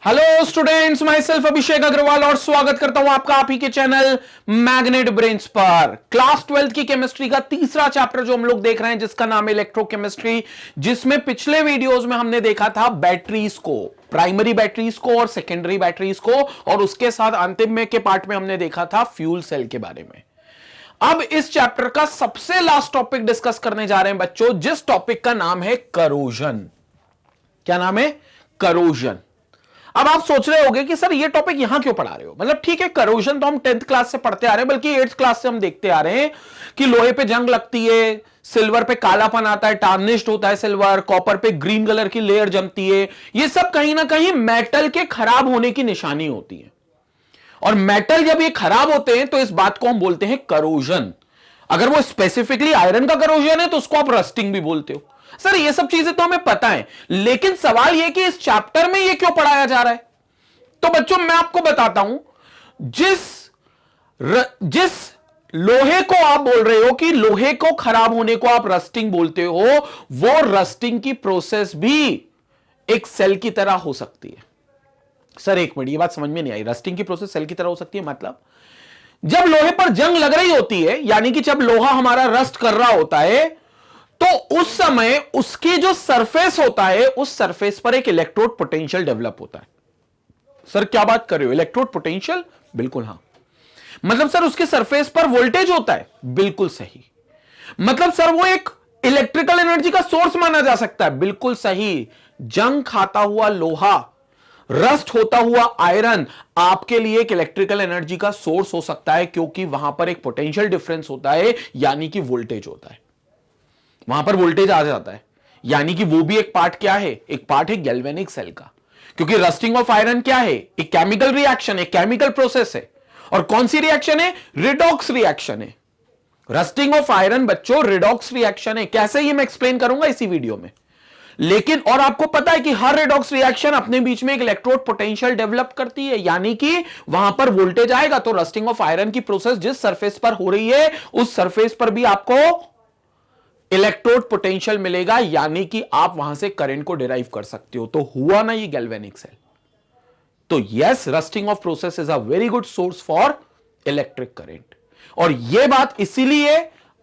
Hello students, my self अभिषेक अग्रवाल और स्वागत करता हूं आपका आप ही के चैनल मैग्नेट ब्रेन्स पर। क्लास 12 की केमिस्ट्री का तीसरा चैप्टर जो हम लोग देख रहे हैं जिसका नाम है इलेक्ट्रोकेमिस्ट्री, जिसमें पिछले वीडियोस में हमने देखा था बैटरीज को, प्राइमरी बैटरीज को और सेकेंडरी बैटरीज को, और उसके साथ अंतिम में के पार्ट में हमने देखा था फ्यूल सेल के बारे में। अब इस चैप्टर का सबसे लास्ट टॉपिक डिस्कस करने जा रहे हैं बच्चों, जिस टॉपिक का नाम है करोजन। क्या नाम है? करोजन। अब आप सोच रहे होंगे कि सर ये टॉपिक यहां क्यों पढ़ा रहे हो? मतलब ठीक है, करोजन तो हम 10th क्लास से पढ़ते आ रहे हैं, बल्कि 8th क्लास से हम देखते आ रहे हैं कि लोहे पे जंग लगती है, सिल्वर पे कालापन आता है, टार्निश्ड होता है सिल्वर, कॉपर पे ग्रीन कलर की लेयर जमती है। ये सब कहीं ना कहीं मेटल के खराब होने की निशानी होती है, और मेटल जब ये खराब होते हैं तो इस बात को हम बोलते हैं करोजन। अगर वो स्पेसिफिकली आयरन का करोजन है तो उसको आप रस्टिंग भी बोलते हो। सर ये सब चीजें तो हमें पता है, लेकिन सवाल यह कि इस चैप्टर में ये क्यों पढ़ाया जा रहा है? तो बच्चों मैं आपको बताता हूं, जिस लोहे को आप बोल रहे हो कि लोहे को खराब होने को आप रस्टिंग बोलते हो, वो रस्टिंग की प्रोसेस भी एक सेल की तरह हो सकती है। सर एक मिनट, ये बात समझ में नहीं आई। रस्टिंग की प्रोसेस सेल की तरह हो सकती है मतलब जब लोहे पर जंग लग रही होती है, यानी कि जब लोहा हमारा रस्ट कर रहा होता है, तो उस समय उसकी जो सरफेस होता है, उस सरफेस पर एक इलेक्ट्रोड पोटेंशियल डेवलप होता है। सर क्या बात कर रहे हो? Electrode potential? बिल्कुल हां। मतलब सर उसके सरफेस पर वोल्टेज होता है? बिल्कुल सही। मतलब सर वो एक इलेक्ट्रिकल एनर्जी का सोर्स माना जा सकता है? बिल्कुल सही। जंग खाता हुआ लोहा, रस्ट होता हुआ आयरन आपके लिए एक इलेक्ट्रिकल एनर्जी का सोर्स हो सकता है, क्योंकि वहां पर एक पोटेंशियल डिफरेंस होता है, यानी कि वोल्टेज होता है। वहां पर वोल्टेज आ जाता है, यानी कि वो भी एक पार्ट क्या है? एक पार्ट है गैल्वेनिक सेल का। क्योंकि रस्टिंग ऑफ आयरन क्या है? एक केमिकल रिएक्शन है, केमिकल प्रोसेस है। और कौन सी रिएक्शन है? रिडॉक्स रिएक्शन है। रस्टिंग ऑफ आयरन बच्चों रिडॉक्स रिएक्शन है। कैसे, ये मैं एक्सप्लेन करूंगा इसी वीडियो में। लेकिन और आपको पता है कि हर रिडॉक्स रिएक्शन अपने बीच में एक इलेक्ट्रोड पोटेंशियल डेवलप करती है, यानी कि वहां पर वोल्टेज आएगा। तो रस्टिंग ऑफ आयरन की प्रोसेस जिस सरफेस पर हो रही है, उस सरफेस पर भी आपको इलेक्ट्रोड पोटेंशियल मिलेगा, यानी कि आप वहां से करंट को डिराइव कर सकते हो। तो हुआ ना ये गैल्वेनिक सेल। तो yes, rusting of process is a very good source for electric current. और यह बात इसीलिए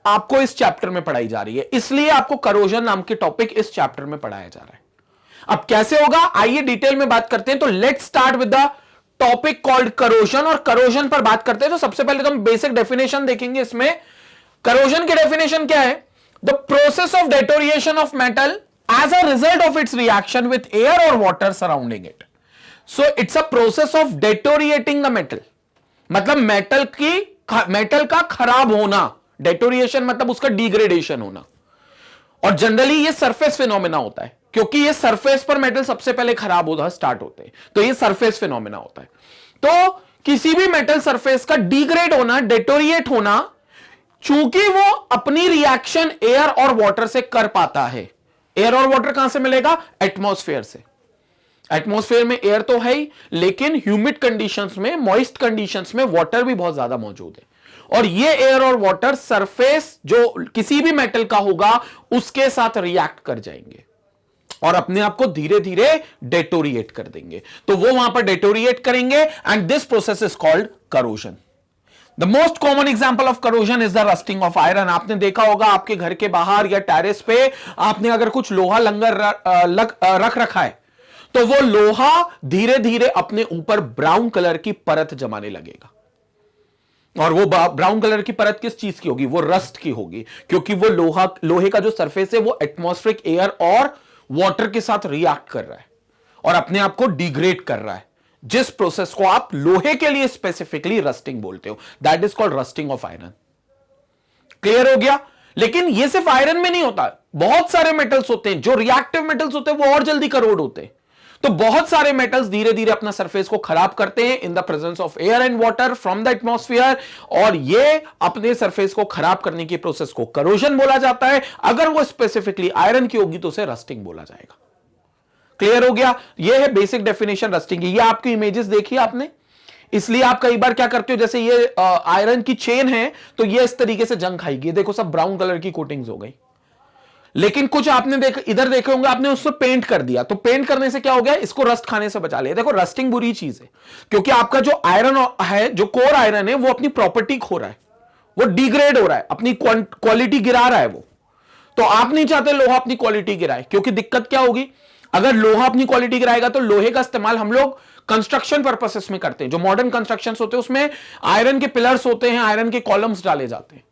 आपको इस चैप्टर में पढ़ाई जा रही है, इसलिए आपको करोजन नाम के टॉपिक इस चैप्टर में पढ़ाया जा रहा है। अब कैसे होगा, आइए डिटेल में बात करते हैं। तो let's start with the topic called corrosion. और करोजन पर बात करते हैं तो सबसे पहले तो हम बेसिक डेफिनेशन देखेंगे। इसमें करोजन की डेफिनेशन क्या है? The process of deterioration of metal as a result of its reaction with air or water surrounding it. So it's a process of deteriorating the metal. मतलब मेटल का खराब होना। Deterioration मतलब उसका डिग्रेडेशन होना। और जनरली ये सरफेस फिनोमेना होता है, क्योंकि ये सरफेस पर मेटल सबसे पहले खराब होता स्टार्ट होते हैं, तो ये सरफेस फिनोमेना होता है। तो किसी भी मेटल सरफेस का डिग्रेड होना, डेटोरिएट होना, चूंकि वो अपनी रिएक्शन एयर और वाटर से कर पाता है। एयर और वाटर कहां से मिलेगा? एटमॉस्फेयर से। एटमॉस्फेयर में एयर तो है ही, लेकिन ह्यूमिड कंडीशंस में, मॉइस्ट कंडीशंस में वाटर भी बहुत ज्यादा मौजूद है। और ये एयर और वाटर सरफेस जो किसी भी मेटल का होगा उसके साथ रिएक्ट कर जाएंगे और अपने आप को धीरे धीरे डेटोरिएट कर देंगे। तो वो वहां पर डेटोरिएट करेंगे and this process is called corrosion. The most common example of corrosion is the rusting of iron. आपने देखा होगा आपके घर के बाहर या टेरेस पे आपने अगर कुछ लोहा लंगर रख रखा है, तो वो लोहा धीरे धीरे अपने ऊपर ब्राउन कलर की परत जमाने लगेगा। और वो ब्राउन कलर की परत किस चीज की होगी? वो रस्ट की होगी, क्योंकि वो लोहे का जो सरफेस है वो एटमॉस्फेरिक एयर और वाटर के साथ रिएक्ट कर रहा है और अपने आप को डिग्रेड कर रहा है, जिस प्रोसेस को आप लोहे के लिए स्पेसिफिकली रस्टिंग बोलते हो। That is called rusting of iron. Clear हो गया? लेकिन ये सिर्फ आयरन में नहीं होता, बहुत सारे मेटल्स होते हैं जो रिएक्टिव मेटल्स होते हैं, वो और जल्दी करोड होते हैं। तो बहुत सारे मेटल्स धीरे धीरे अपना सरफेस को खराब करते हैं in the presence of air and water from the atmosphere, और ये अपने सरफेस को खराब करने की प्रोसेस को करोजन बोला जाता है। अगर वो स्पेसिफिकली आयरन की होगी तो उसे रस्टिंग बोला जाएगा। क्लियर हो गया? ये है बेसिक डेफिनेशन रस्टिंग की। ये आपकी इमेजेस देखी आपने, इसलिए आप कई बार क्या करते हो, जैसे ये आयरन की चेन है तो ये इस तरीके से जंग खाएगी, देखो सब ब्राउन कलर की कोटिंग्स हो गई। लेकिन कुछ आपने इधर देखे होंगे, आपने उसको पेंट कर दिया, तो पेंट करने से क्या हो गया, इसको रस्ट खाने से बचा लिया। देखो रस्टिंग बुरी चीज है, क्योंकि आपका जो आयरन है, जो कोर आयरन है, वो अपनी प्रॉपर्टी खो रहा है, वो डिग्रेड हो रहा है, अपनी क्वालिटी गिरा रहा है वो। तो आप नहीं चाहते लोहा अपनी क्वालिटी गिराए, क्योंकि दिक्कत क्या होगी, अगर लोहा अपनी क्वालिटी गिराएगा तो लोहे का इस्तेमाल हम लोग कंस्ट्रक्शन पर्पसेस में करते हैं। जो मॉडर्न कंस्ट्रक्शन होते हैं उसमें आयरन के पिलर्स होते हैं, आयरन के कॉलम्स डाले जाते हैं,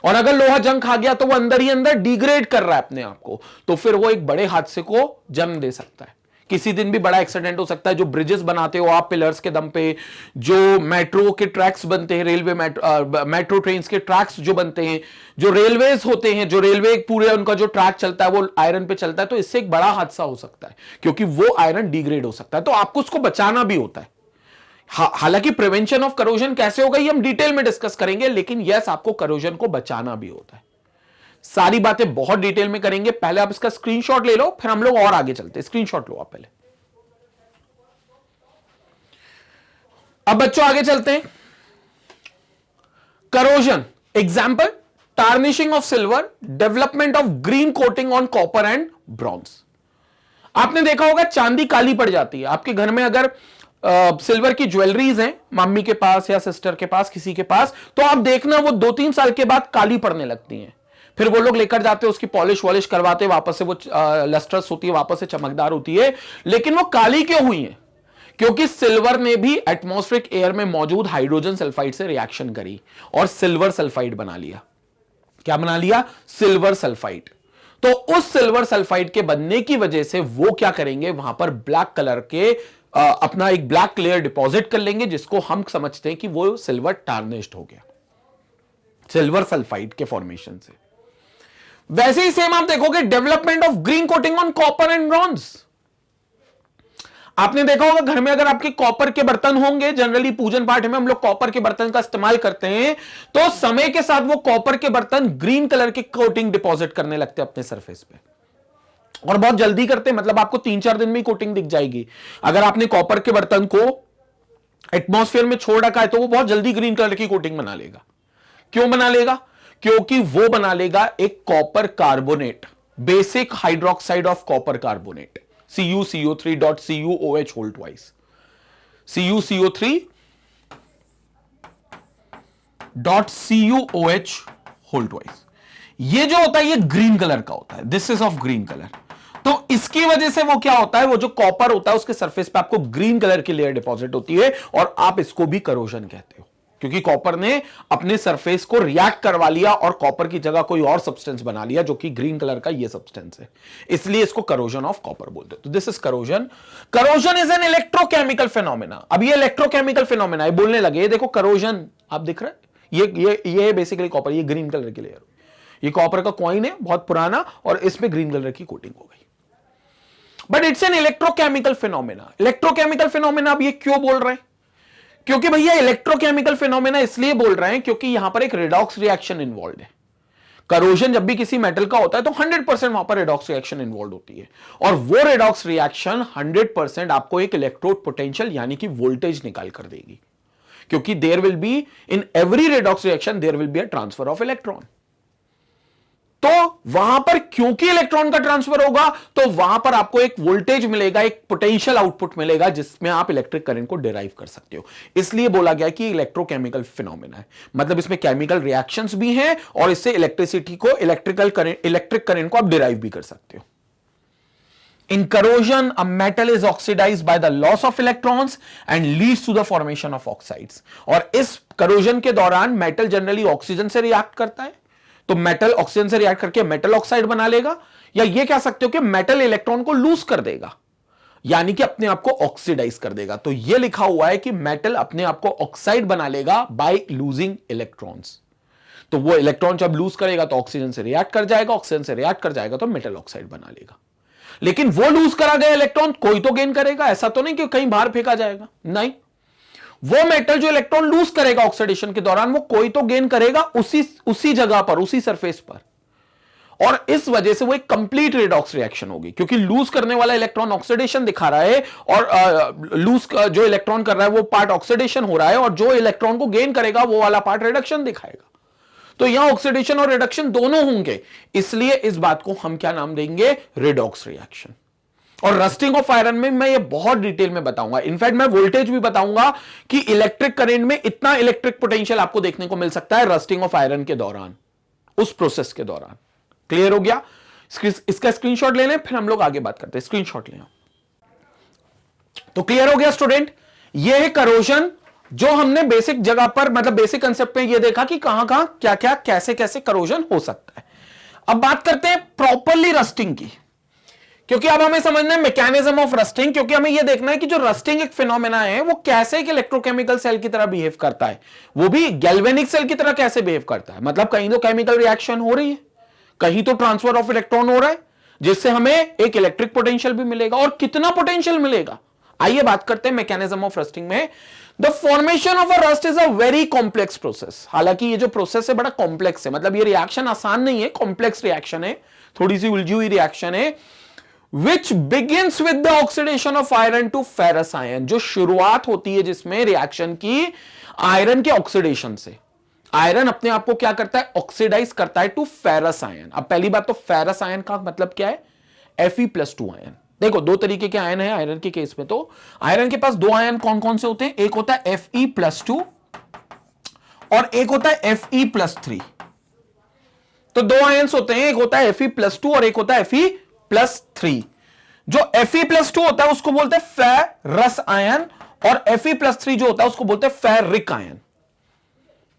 और अगर लोहा जंग खा गया तो वो अंदर ही अंदर डिग्रेड कर रहा है अपने आप को, तो फिर वो एक बड़े हादसे को जन्म दे सकता है। किसी दिन भी बड़ा एक्सीडेंट हो सकता है। जो ब्रिजेस बनाते हो आप पिलर्स के दम पे, जो मेट्रो के ट्रैक्स बनते हैं, रेलवे मेट्रो ट्रेन्स के ट्रैक्स जो बनते हैं, जो रेलवेज होते हैं, जो रेलवे पूरे उनका जो ट्रैक चलता है वो आयरन पे चलता है, तो इससे एक बड़ा हादसा हो सकता है, क्योंकि वो आयरन डिग्रेड हो सकता है। तो आपको उसको बचाना भी होता है। हालांकि प्रिवेंशन ऑफ करोजन कैसे होगा ये हम डिटेल में डिस्कस करेंगे, लेकिन यस आपको करोजन को बचाना भी होता है। सारी बातें बहुत डिटेल में करेंगे। पहले आप इसका स्क्रीनशॉट ले लो, फिर हम लोग और आगे चलते हैं। स्क्रीनशॉट लो आप पहले। अब बच्चों आगे चलते हैं। Corrosion example, tarnishing of silver, development of green coating on copper and bronze. आपने देखा होगा चांदी काली पड़ जाती है। आपके घर में अगर सिल्वर की ज्वेलरीज हैं, मम्मी के पास या सिस्टर के पास, किसी के पास, तो आप देखना वो 2-3 साल के बाद काली पड़ने लगती हैं। फिर वो लोग लेकर जाते हैं, उसकी पॉलिश वॉलिश करवाते, वापस से वो लस्ट्रस होती है, वापस से चमकदार होती है। लेकिन वो काली क्यों हुई है? क्योंकि सिल्वर ने भी एटमॉस्फेरिक एयर में मौजूद हाइड्रोजन सल्फाइड से रिएक्शन करी और सिल्वर सल्फाइड बना लिया। क्या बना लिया? Silver sulphide. तो उस सिल्वर सल्फाइड के बनने की वजह से वो क्या करेंगे, वहां पर ब्लैक कलर के अपना एक ब्लैक लेयर डिपॉजिट कर लेंगे, जिसको हम समझते हैं कि वो सिल्वर टार्निश्ड हो गया सिल्वर सल्फाइड के फॉर्मेशन से। वैसे ही सेम आप देखोगे development of green coating on copper and bronze. आपने देखा होगा घर में अगर आपके कॉपर के बर्तन होंगे, जनरली पूजन पाठ में हम लोग कॉपर के बर्तन का इस्तेमाल करते हैं, तो समय के साथ वो कॉपर के बर्तन ग्रीन कलर की कोटिंग डिपॉजिट करने लगते हैं अपने सरफेस पे, और बहुत जल्दी करते हैं। मतलब आपको 3-4 दिन में ही कोटिंग दिख जाएगी। अगर आपने कॉपर के बर्तन को एटमॉस्फेयर में छोड़ रखा है तो वो बहुत जल्दी ग्रीन कलर की कोटिंग बना लेगा। क्यों बना लेगा? क्योंकि वो बना लेगा एक copper carbonate, basic hydroxide of copper carbonate, CuCO3.CuOH whole twice, CuCO3.CuOH whole twice। ये जो होता है ये ग्रीन कलर का होता है, this is of green colour. तो इसकी वजह से वो क्या होता है, वो जो कॉपर होता है उसके सरफेस पे आपको ग्रीन कलर की लेयर डिपॉजिट होती है, और आप इसको भी करोजन कहते हो, क्योंकि कॉपर ने अपने सरफेस को रिएक्ट करवा लिया और कॉपर की जगह कोई और सब्सटेंस बना लिया, जो कि ग्रीन कलर का ये सब्सटेंस है, इसलिए इसको करोजन ऑफ कॉपर बोलते हैं। तो this is corrosion. Corrosion is an electrochemical phenomena. अब ये इलेक्ट्रोकेमिकल फिनोमेना, ये बोलने लगे, ये देखो करोजन आप दिख रहा है, ये बेसिकली कॉपर, ये ग्रीन कलर की लेयर, ये कॉपर का कॉइन है बहुत पुराना, और इसमें ग्रीन कलर की कोटिंग हो गई। But it's an electrochemical phenomena. Electrochemical phenomena अब ये क्यों बोल रहे हैं? क्योंकि भैया इलेक्ट्रोकेमिकल फिनोमेना इसलिए बोल रहे हैं क्योंकि यहां पर एक रिडॉक्स रिएक्शन इन्वॉल्व है। करोजन जब भी किसी मेटल का होता है तो 100% वहां पर रिडॉक्स रिएक्शन इन्वॉल्व होती है, और वो रिडॉक्स रिएक्शन 100% आपको एक इलेक्ट्रोड पोटेंशियल यानी कि वोल्टेज निकाल कर देगी, क्योंकि there will be in every redox reaction there will be a transfer of electron. तो वहां पर क्योंकि इलेक्ट्रॉन का ट्रांसफर होगा तो वहां पर आपको एक वोल्टेज मिलेगा, एक पोटेंशियल आउटपुट मिलेगा, जिसमें आप इलेक्ट्रिक करंट को डिराइव कर सकते हो। इसलिए बोला गया कि इलेक्ट्रोकेमिकल फिनोमेना है, मतलब इसमें केमिकल रिएक्शंस भी हैं और इससे इलेक्ट्रिसिटी को इलेक्ट्रिक करंट को आप डिराइव भी कर सकते हो। In corrosion, a metal is oxidized by the loss of electrons and leads to the formation of oxides। और इस corrosion के दौरान मेटल जनरली ऑक्सीजन से रिएक्ट करता है, तो मेटल ऑक्सीजन से रिएक्ट करके मेटल ऑक्साइड बना लेगा, या ये कह सकते हो कि मेटल इलेक्ट्रॉन को लूज कर देगा, यानी कि अपने आप को ऑक्सीडाइज कर देगा। तो ये लिखा हुआ है कि मेटल अपने आप को ऑक्साइड बना लेगा बाय लूजिंग इलेक्ट्रॉन्स। तो वो इलेक्ट्रॉन जब लूज करेगा तो ऑक्सीजन से रिएक्ट कर जाएगा, ऑक्सीजन से रिएक्ट कर जाएगा तो मेटल ऑक्साइड बना लेगा। लेकिन वो लूज करा गया इलेक्ट्रॉन कोई तो गेन करेगा, ऐसा तो नहीं कि कहीं बाहर फेंका जाएगा, नहीं। वो मेटल जो इलेक्ट्रॉन लूज करेगा ऑक्सीडेशन के दौरान, वो कोई तो गेन करेगा उसी जगह पर, उसी सरफेस पर, और इस वजह से वो एक कंप्लीट रिडॉक्स रिएक्शन होगी, क्योंकि लूज करने वाला इलेक्ट्रॉन ऑक्सीडेशन दिखा रहा है और लूज जो इलेक्ट्रॉन कर रहा है वो पार्ट ऑक्सीडेशन हो रहा है, और जो इलेक्ट्रॉन को गेन करेगा वो वाला पार्ट रिडक्शन दिखाएगा। तो यहां ऑक्सीडेशन और रिडक्शन दोनों होंगे, इसलिए इस बात को हम क्या नाम देंगे, रिडॉक्स रिएक्शन। और रस्टिंग ऑफ आयरन में मैं ये बहुत डिटेल में बताऊंगा, इनफैक्ट मैं वोल्टेज भी बताऊंगा कि इलेक्ट्रिक करंट में इतना इलेक्ट्रिक पोटेंशियल आपको देखने को मिल सकता है रस्टिंग ऑफ आयरन के दौरान, उस प्रोसेस के दौरान। क्लियर हो गया? इसका स्क्रीनशॉट ले लें, फिर हम लोग आगे बात करते हैं। स्क्रीनशॉट लें। तो क्लियर हो गया स्टूडेंट, ये है करोजन, जो हमने बेसिक जगह पर, मतलब बेसिक कंसेप्ट में ये देखा कि कहां कहां क्या क्या कैसे कैसे करोजन हो सकता है। अब बात करते हैं प्रॉपरली रस्टिंग की, क्योंकि अब हमें समझना है मैकेनिज्म ऑफ रस्टिंग, क्योंकि हमें यह देखना है कि जो रस्टिंग एक फिनोमेना है वो कैसे एक इलेक्ट्रोकेमिकल सेल की तरह बिहेव करता है, वो भी गैल्वेनिक सेल की तरह कैसे बिहेव करता है। मतलब कहीं तो केमिकल रिएक्शन हो रही है, कहीं तो ट्रांसफर ऑफ इलेक्ट्रॉन हो रहा है, जिससे हमें एक इलेक्ट्रिक पोटेंशियल भी मिलेगा, और कितना पोटेंशियल मिलेगा। आइए बात करते हैं मैकेनिज्म ऑफ रस्टिंग में। The formation of a rust is a very complex process. हालांकि ये जो प्रोसेस है बड़ा कॉम्प्लेक्स है, मतलब ये रिएक्शन आसान नहीं है, कॉम्प्लेक्स रिएक्शन है, थोड़ी सी उलझी हुई रिएक्शन है। Which begins with the oxidation of iron to ferrous iron, जो शुरुआत होती है जिसमें रिएक्शन की आयरन के ऑक्सीडेशन से। आयरन अपने आप को क्या करता है, ऑक्सीडाइज करता है टू फेरस आयन। अब पहली बात तो फेरस आयन का मतलब क्या है, Fe+2 आयन। देखो दो तरीके के आयन है आयरन के केस में। तो आयरन के पास दो आयन कौन कौन से होते हैं, एक होता है Fe+2 और एक होता है Fe+3। तो दो आयन्स होते हैं, एक होता है Fe+2 और एक होता है Fe+3। जो Fe+2 होता है उसको बोलते हैं फेरस आयन, और Fe+3 जो होता है उसको बोलते हैं फेरिक आयन।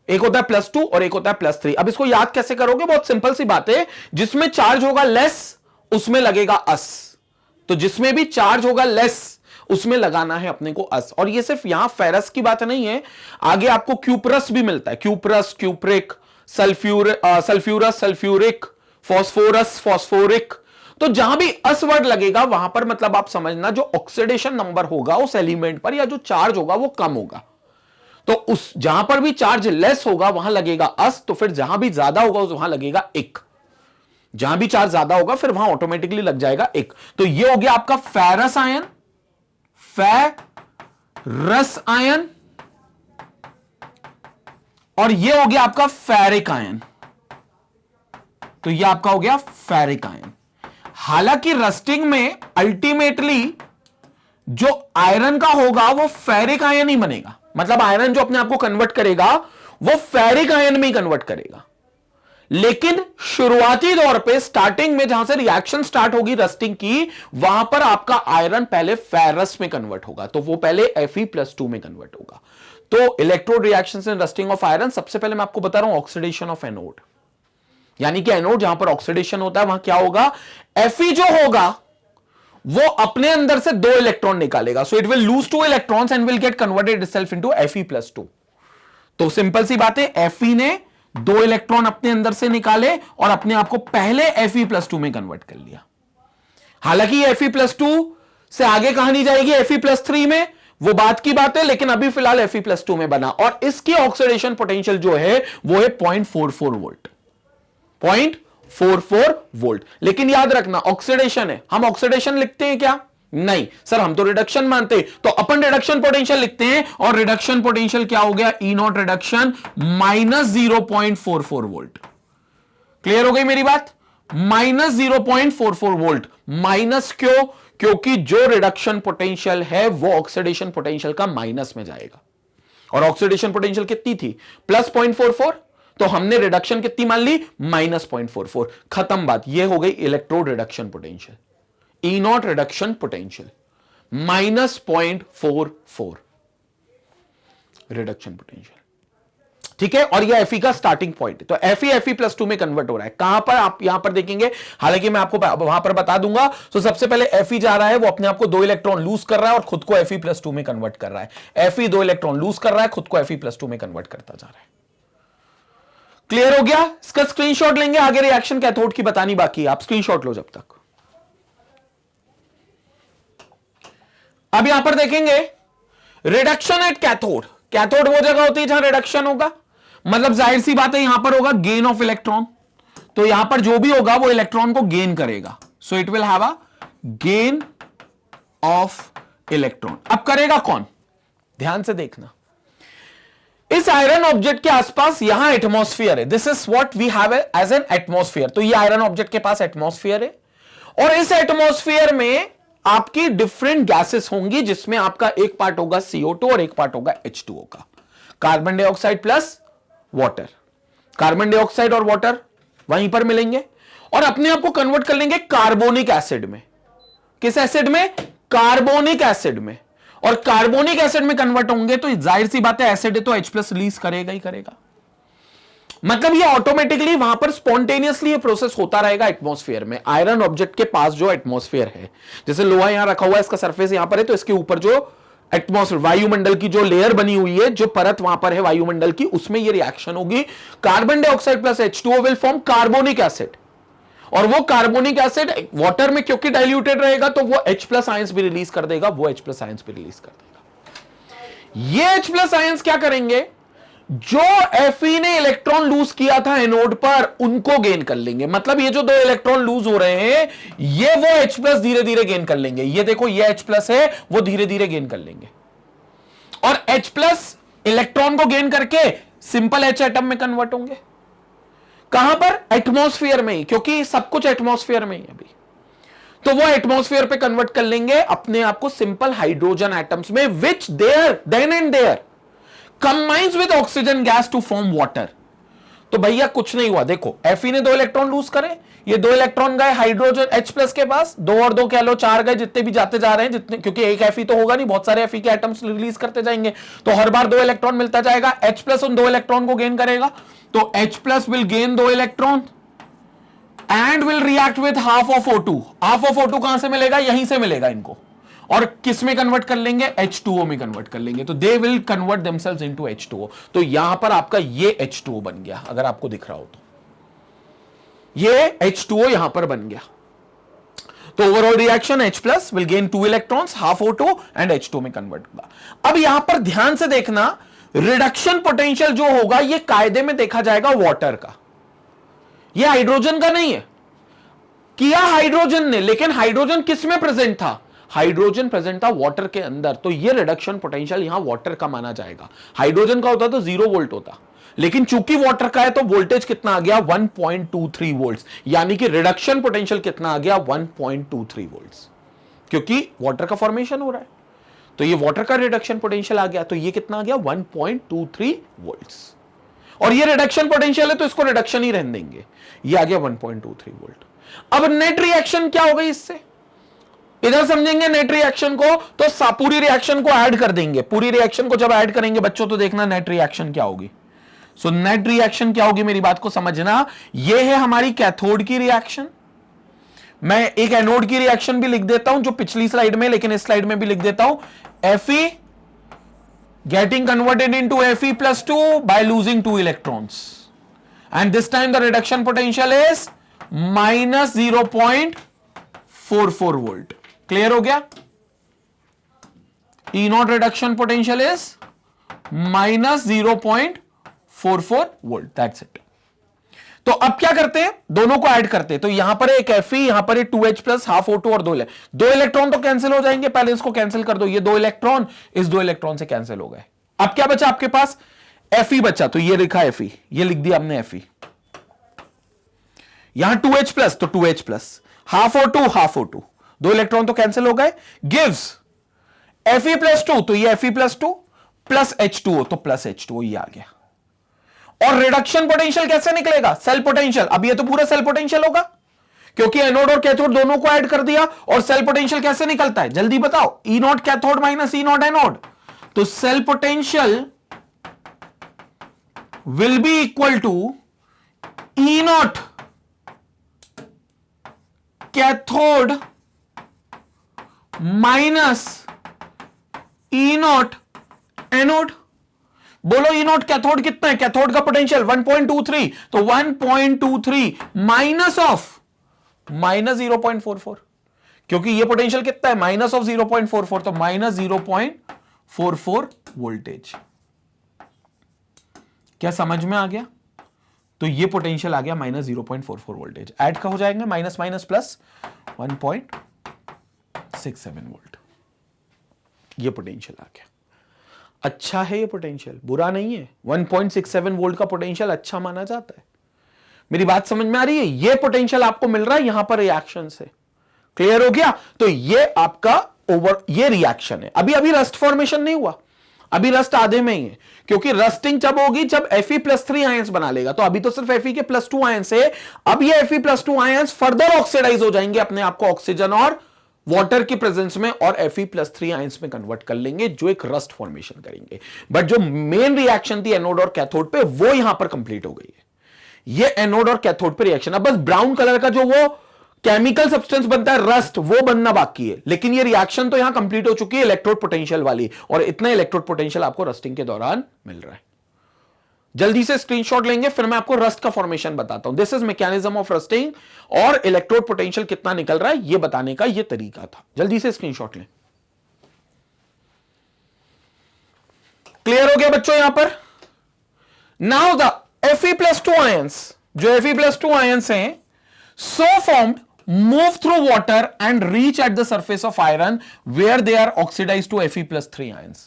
एक होता है +2 और एक होता है +3। अब इसको याद कैसे करोगे, बहुत सिंपल सी बात है, जिसमें चार्ज होगा लेस उसमें लगेगा अस, तो जिसमें भी चार्ज होगा लेस उसमें लगाना है अपने को अस। और ये सिर्फ यहां फेरस की बात नहीं है, आगे आपको क्यूपरस भी मिलता है, cuprous, cupric, sulphurous, sulphuric, phosphorus, phosphoric. तो जहां भी अस वर्ड लगेगा वहां पर मतलब आप समझना जो ऑक्सीडेशन नंबर होगा उस एलिमेंट पर, या जो चार्ज होगा वो कम होगा। तो उस जहां पर भी चार्ज लेस होगा वहां लगेगा अस, तो फिर जहां भी ज्यादा होगा वहां लगेगा एक। जहां भी चार्ज ज्यादा होगा फिर वहां ऑटोमेटिकली लग जाएगा एक। तो ये हो गया आपका फेरस आयन, फेरस आयन, और ये हो गया आपका फेरिक आयन। तो ये आपका हो गया फेरिक आयन। हालांकि रस्टिंग में अल्टीमेटली जो आयरन का होगा वो फेरिक आयन ही बनेगा, मतलब आयरन जो अपने आप को कन्वर्ट करेगा वो फेरिक आयन में ही कन्वर्ट करेगा। लेकिन शुरुआती दौर पे स्टार्टिंग में जहां से रिएक्शन स्टार्ट होगी रस्टिंग की, वहां पर आपका आयरन पहले फेरस में कन्वर्ट होगा, तो वो पहले Fe+2 में कन्वर्ट होगा। तो electrode reactions in rusting of iron, सबसे पहले मैं आपको बता रहा हूं ऑक्सीडेशन ऑफ एनोड, यानी कि एनोड जहां पर ऑक्सीडेशन होता है वहां क्या होगा, Fe जो होगा वो अपने अंदर से 2 इलेक्ट्रॉन निकालेगा, so it will lose 2 electrons and will get converted itself into Fe+2। तो सिंपल सी बात है, Fe ने 2 इलेक्ट्रॉन अपने अंदर से निकाले और अपने आप को पहले Fe+2 में कन्वर्ट कर लिया। हालांकि Fe+2 से आगे कहानी जाएगी Fe+3 में, वो बात की बात है, लेकिन अभी फिलहाल Fe+2 में बना, और इसकी ऑक्सीडेशन पोटेंशियल जो है वो है 0.44 वोल्ट, 0.44 वोल्ट। लेकिन याद रखना ऑक्सीडेशन है, हम ऑक्सीडेशन लिखते हैं क्या, नहीं सर हम तो रिडक्शन मानते हैं, तो अपन रिडक्शन पोटेंशियल लिखते हैं, और रिडक्शन पोटेंशियल क्या हो गया, E0 रिडक्शन -0.44 वोल्ट। क्लियर हो गई मेरी बात, -0.44 वोल्ट। माइनस क्यों, क्योंकि जो रिडक्शन पोटेंशियल है वो ऑक्सीडेशन पोटेंशियल का माइनस में जाएगा, और ऑक्सीडेशन पोटेंशियल कितनी थी, +0.44, तो हमने रिडक्शन कितनी मान ली, -0.44। खत्म बात, ये हो गई electrode reduction potential, E0 reduction potential -0.44 reduction potential, ठीक है। और ये Fe का स्टार्टिंग पॉइंट है, तो Fe+2 में कन्वर्ट हो रहा है। कहां पर आप यहां पर देखेंगे, हालांकि मैं आपको वहां पर बता दूंगा। तो सबसे पहले Fe जा रहा है, वो अपने आप को 2 इलेक्ट्रॉन लूज कर रहा है और खुद को Fe+2 में कन्वर्ट कर रहा है। Fe 2 इलेक्ट्रॉन लूज कर रहा है, खुद को Fe+2 में कन्वर्ट करता जा रहा है। क्लियर हो गया, इसका स्क्रीनशॉट लेंगे, आगे रिएक्शन कैथोड की बतानी बाकी है, आप स्क्रीनशॉट लो जब तक। अब यहां पर देखेंगे रिडक्शन एट कैथोड। कैथोड वो जगह होती है जहां रिडक्शन होगा, मतलब जाहिर सी बात है यहां पर होगा गेन ऑफ इलेक्ट्रॉन, तो यहां पर जो भी होगा वो इलेक्ट्रॉन को गेन करेगा, so it will have a gain of electron. अब करेगा कौन, ध्यान से देखना, इस आयरन ऑब्जेक्ट के आसपास यहां एटमॉस्फेयर है, this is what we have as an atmosphere. तो ये आयरन ऑब्जेक्ट के पास एटमॉस्फेयर है, और इस एटमॉस्फेयर में आपकी डिफरेंट गैसेस होंगी, जिसमें आपका एक पार्ट होगा CO2 और एक पार्ट होगा H2O का, carbon dioxide plus water. Carbon dioxide और वाटर वहीं पर मिलेंगे और अपने आप को कन्वर्ट कर लेंगे कार्बोनिक एसिड में। किस एसिड में? कार्बोनिक एसिड में। और कार्बोनिक एसिड में कन्वर्ट होंगे तो जाहिर सी बात है एसिड है तो H+ रिलीज करेगा ही करेगा। मतलब ये ऑटोमेटिकली वहां पर स्पॉन्टेनियसली ये प्रोसेस होता रहेगा एटमॉस्फेयर में। आयरन ऑब्जेक्ट के पास जो एटमॉस्फेयर है, जैसे लोहा यहां रखा हुआ है, इसका सरफेस यहां पर है, तो इसके ऊपर जो एटमॉस्फेयर वायुमंडल की जो लेयर बनी हुई है, जो परत वहां पर है वायुमंडल की, उसमें ये रिएक्शन होगी। Carbon dioxide plus H2O will form carbonic acid, और वो कार्बोनिक एसिड वाटर में क्योंकि डाइल्यूटेड रहेगा तो वो H+ आयंस भी रिलीज कर देगा, वो H+ आयंस भी रिलीज कर देगा। ये H+ आयंस क्या करेंगे? जो Fe ने इलेक्ट्रॉन लूज किया था एनोड पर, उनको गेन कर लेंगे। मतलब ये जो दो इलेक्ट्रॉन लूज हो रहे हैं, ये वो H+ धीरे धीरे गेन कर लेंगे। ये देखो ये H+ है, वो धीरे धीरे गेन कर लेंगे, और H+ इलेक्ट्रॉन को गेन करके सिंपल H एटम में कन्वर्ट होंगे। कहां पर? एटमॉस्फेयर में ही, क्योंकि सब कुछ एटमॉस्फेयर में ही अभी। तो वो एटमॉस्फेयर पे कन्वर्ट कर लेंगे अपने आप को सिंपल हाइड्रोजन एटम्स में, which there then and there combines with oxygen gas to form water. तो भैया कुछ नहीं हुआ, देखो Fe ने 2 इलेक्ट्रॉन लूज करे, ये 2 इलेक्ट्रॉन गए हाइड्रोजन H+ के पास, 2 और 2 कह लो 4 गए, जितने भी जाते जा रहे हैं, जितने, क्योंकि एक Fe तो होगा नहीं, बहुत सारे Fe के एटम्स रिलीज करते जाएंगे, तो हर बार 2 इलेक्ट्रॉन मिलता जाएगा। H+ उन 2 इलेक्ट्रॉन को गेन करेगा, तो H+ will gain 2 electron and will react with half of O2। Half of O2 कहां से मिलेगा? यहीं से मिलेगा इनको, और किस में कन्वर्ट कर लेंगे? H2O में कन्वर्ट कर लेंगे। तो they will convert themselves into H2O। तो यहां पर आपका ये H2O बन गया, अगर आपको दिख रहा हो तो ये H2O यहां पर बन गया। तो overall reaction H+ will gain 2 electrons, half O2 and H2O में कन्वर्ट होगा। अब यहां पर ध्यान से देखना, रिडक्शन पोटेंशियल जो होगा ये कायदे में देखा जाएगा वाटर का, ये हाइड्रोजन का नहीं है। किया हाइड्रोजन ने, लेकिन हाइड्रोजन किस में प्रेजेंट था? हाइड्रोजन प्रेजेंट था वाटर के अंदर, तो ये रिडक्शन पोटेंशियल यहां वाटर का माना जाएगा। हाइड्रोजन का होता तो 0 वोल्ट होता, लेकिन चूंकि वाटर का है तो वोल्टेज कितना आ गया? 1.23 वोल्ट्स, यानी कि रिडक्शन पोटेंशियल कितना आ गया? 1.23 वोल्ट्स, क्योंकि वाटर का फॉर्मेशन हो रहा है, तो ये वाटर का रिडक्शन पोटेंशियल आ गया। तो ये कितना आ गया? 1.23 वोल्ट्स, और ये रिडक्शन पोटेंशियल है तो इसको रिडक्शन ही रहने देंगे, ये आ गया 1.23 वोल्ट। अब नेट रिएक्शन क्या हो गई इससे? इधर समझेंगे नेट रिएक्शन को, तो पूरी रिएक्शन को ऐड कर देंगे। पूरी रिएक्शन को जब ऐड करेंगे बच्चों, तो देखना नेट रिएक्शन क्या होगी। सो नेट रिएक्शन क्या होगी, मेरी बात को समझना। ये है हमारी कैथोड की रिएक्शन, मैं एक एनोड की रिएक्शन भी लिख देता हूं जो पिछली स्लाइड में, लेकिन इस स्लाइड में भी लिख देता हूं। Fe getting converted into Fe+2 by losing 2 electrons, and this time the reduction potential is -0.44 volt. Clear हो गया? E0 reduction potential is -0.44 volt, that's it. तो अब क्या करते हैं? दोनों को ऐड करते हैं। तो यहां पर एक Fe, यहां पर एक 2H+, हाफ O2 और 2 इलेक्ट्रॉन तो कैंसिल हो जाएंगे, पहले इसको कैंसिल कर दो। ये 2 इलेक्ट्रॉन इस 2 इलेक्ट्रॉन से कैंसिल हो गए। अब क्या बचा आपके पास? Fe बचा, तो ये लिखा Fe, ये लिख दिया हमने Fe। यहां 2H+, तो 2H+, half O2, half O2, 2 electron तो कैंसिल हो गए, गिव्स Fe+2, तो ये Fe+2 प्लस H2O, तो प्लस H2O ये आ गया। और रिडक्शन पोटेंशियल कैसे निकलेगा? Cell potential. अब ये तो पूरा सेल पोटेंशियल होगा, क्योंकि एनोड और कैथोड दोनों को ऐड कर दिया। और सेल पोटेंशियल कैसे निकलता है जल्दी बताओ? E0 cathode minus E0 anode, तो cell potential will be equal to E0 cathode minus E0 anode. बोलो E0 कैथोड कितना है? कैथोड का पोटेंशियल 1.23, तो 1.23 माइनस ऑफ -0.44, क्योंकि ये पोटेंशियल कितना है? माइनस ऑफ 0.44, तो -0.44 वोल्टेज। क्या समझ में आ गया? तो ये पोटेंशियल आ गया -0.44 वोल्टेज। ऐड का हो जाएंगे माइनस माइनस प्लस 1.67 वोल्ट, ये पोटेंशियल आ गया। अच्छा है ये पोटेंशियल, बुरा नहीं है। 1.67 वोल्ट का पोटेंशियल अच्छा माना जाता है। मेरी बात समझ में आ रही है? ये पोटेंशियल आपको मिल रहा है यहां पर रिएक्शन से। क्लियर हो गया? तो ये आपका ये रिएक्शन है। अभी अभी रस्ट फॉर्मेशन नहीं हुआ, अभी रस्ट आधे में ही है, क्योंकि रस्टिंग जब होगी जब Fe+3 आयंस बना लेगा। तो अभी तो सिर्फ Fe के +2 आयंस है, अब ये Fe+2 आयंस फर्दर ऑक्सीडाइज हो जाएंगे अपने आप को ऑक्सीजन और वाटर की प्रेजेंस में, और Fe+3 आयंस में कन्वर्ट कर लेंगे, जो एक रस्ट फॉर्मेशन करेंगे। बट जो मेन रिएक्शन थी एनोड और कैथोड पे, वो यहां पर कंप्लीट हो गई है। ये एनोड और कैथोड पे रिएक्शन। अब बस ब्राउन कलर का जो वो केमिकल सब्सटेंस बनता है रस्ट, वो बनना बाकी है, लेकिन ये रिएक्शन तो यहां कंप्लीट हो चुकी है इलेक्ट्रोड पोटेंशियल वाली, और इतना इलेक्ट्रोड पोटेंशियल आपको रस्टिंग के दौरान मिल रहा है। जल्दी से स्क्रीनशॉट लेंगे, फिर मैं आपको रस्ट का फॉर्मेशन बताता हूं। This is mechanism of rusting, और इलेक्ट्रोड पोटेंशियल कितना निकल रहा है ये बताने का ये तरीका था। जल्दी से स्क्रीनशॉट लें। क्लियर हो गया बच्चों यहां पर? नाउ द Fe+2 आयंस, जो Fe+2 आयंस हैं, so formed move through water and reach at the surface of iron where they are oxidized to Fe+3 ions.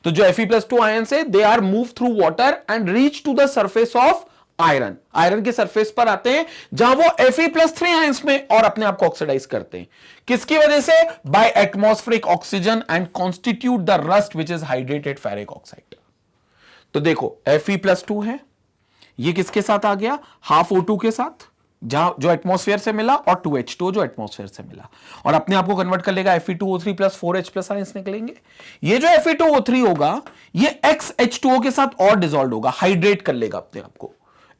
तो जो Fe+2 ions है, they are moved through water and reach to the surface of iron. Iron के surface पर आते हैं जहां वो Fe+3 ions में और अपने आप को ऑक्सीडाइज करते हैं। किसकी वजह से? By atmospheric oxygen and constitute the rust which is hydrated ferric oxide. तो देखो Fe+2 है, ये किसके साथ आ गया? हाफ O2 के साथ, जहां जो एटमॉस्फेयर से मिला, और 2H2 जो एटमॉस्फेयर से मिला, और अपने आप को कन्वर्ट कर लेगा Fe2O3 प्लस 4H+ आयंस निकलेंगे। ये जो Fe2O3 होगा, ये XH2O के साथ और डिसॉल्व होगा, हाइड्रेट कर लेगा अपने आप को।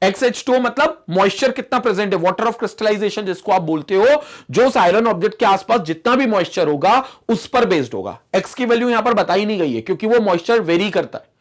XH2O मतलब मॉइस्चर कितना प्रेजेंट है, वाटर ऑफ क्रिस्टलाइजेशन जिसको आप बोलते हो, जो उस आयरन ऑब्जेक्ट के आसपास जितना भी मॉइस्चर होगा उस पर बेस्ड होगा। X की वैल्यू यहां पर बताई नहीं गई है, क्योंकि वो मॉइस्चर वेरी करता है।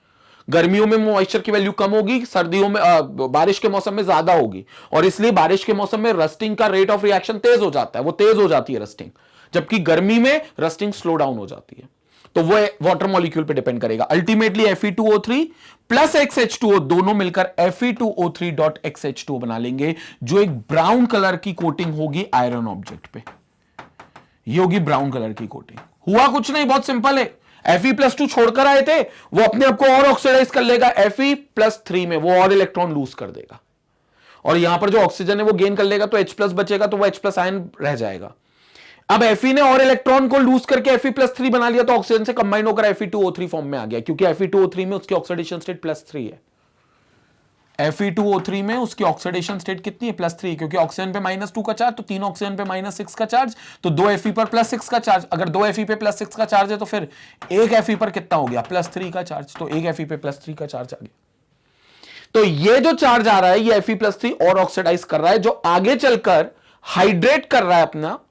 गर्मियों में मॉइस्चर की वैल्यू कम होगी, सर्दियों में बारिश के मौसम में ज्यादा होगी, और इसलिए बारिश के मौसम में रस्टिंग का रेट ऑफ रिएक्शन तेज हो जाता है, वो तेज हो जाती है रस्टिंग, जबकि गर्मी में रस्टिंग स्लो डाउन हो जाती है। तो वो वाटर मॉलिक्यूल पे डिपेंड करेगा। अल्टीमेटली Fe2O3 प्लस XH2O दोनों मिलकर Fe2O3.XH2O बना लेंगे, जो एक ब्राउन कलर की कोटिंग होगी आयरन ऑब्जेक्ट पे। ये होगी ब्राउन कलर की कोटिंग। हुआ कुछ नहीं, बहुत सिंपल है। Fe+2 छोड़कर आए थे, वो अपने आप को और ऑक्सीडाइज कर लेगा Fe+3 में, वो और इलेक्ट्रॉन लूज कर देगा, और यहां पर जो ऑक्सीजन है वो गेन कर लेगा, तो H+ बचेगा, तो वो H+ आयन रह जाएगा। अब Fe ने और इलेक्ट्रॉन को लूज करके Fe+3 बना लिया, तो ऑक्सीजन से कंबाइन होकर Fe2O3 फॉर्म में आ गया, क्योंकि Fe2O3 में उसकी ऑक्सीडेशन स्टेट +3 है। Fe2O3 में उसकी ऑक्सीडेशन स्टेट कितनी है? +3, क्योंकि ऑक्सीजन पे -2 का चार्ज, तो 3 ऑक्सीजन पे -6 का चार्ज, तो 2 Fe पर +6 का चार्ज। अगर 2 Fe पे +6 का चार्ज है, तो फिर 1 Fe पर कितना हो गया? +3 का चार्ज, तो 1 Fe पे +3 का चार्ज आ गया। तो ये जो चार्ज आ रहा है, ये Fe+3 और ऑक्सीडाइज कर रहा है, जो आगे चलकर हाइड्रेट कर रहा है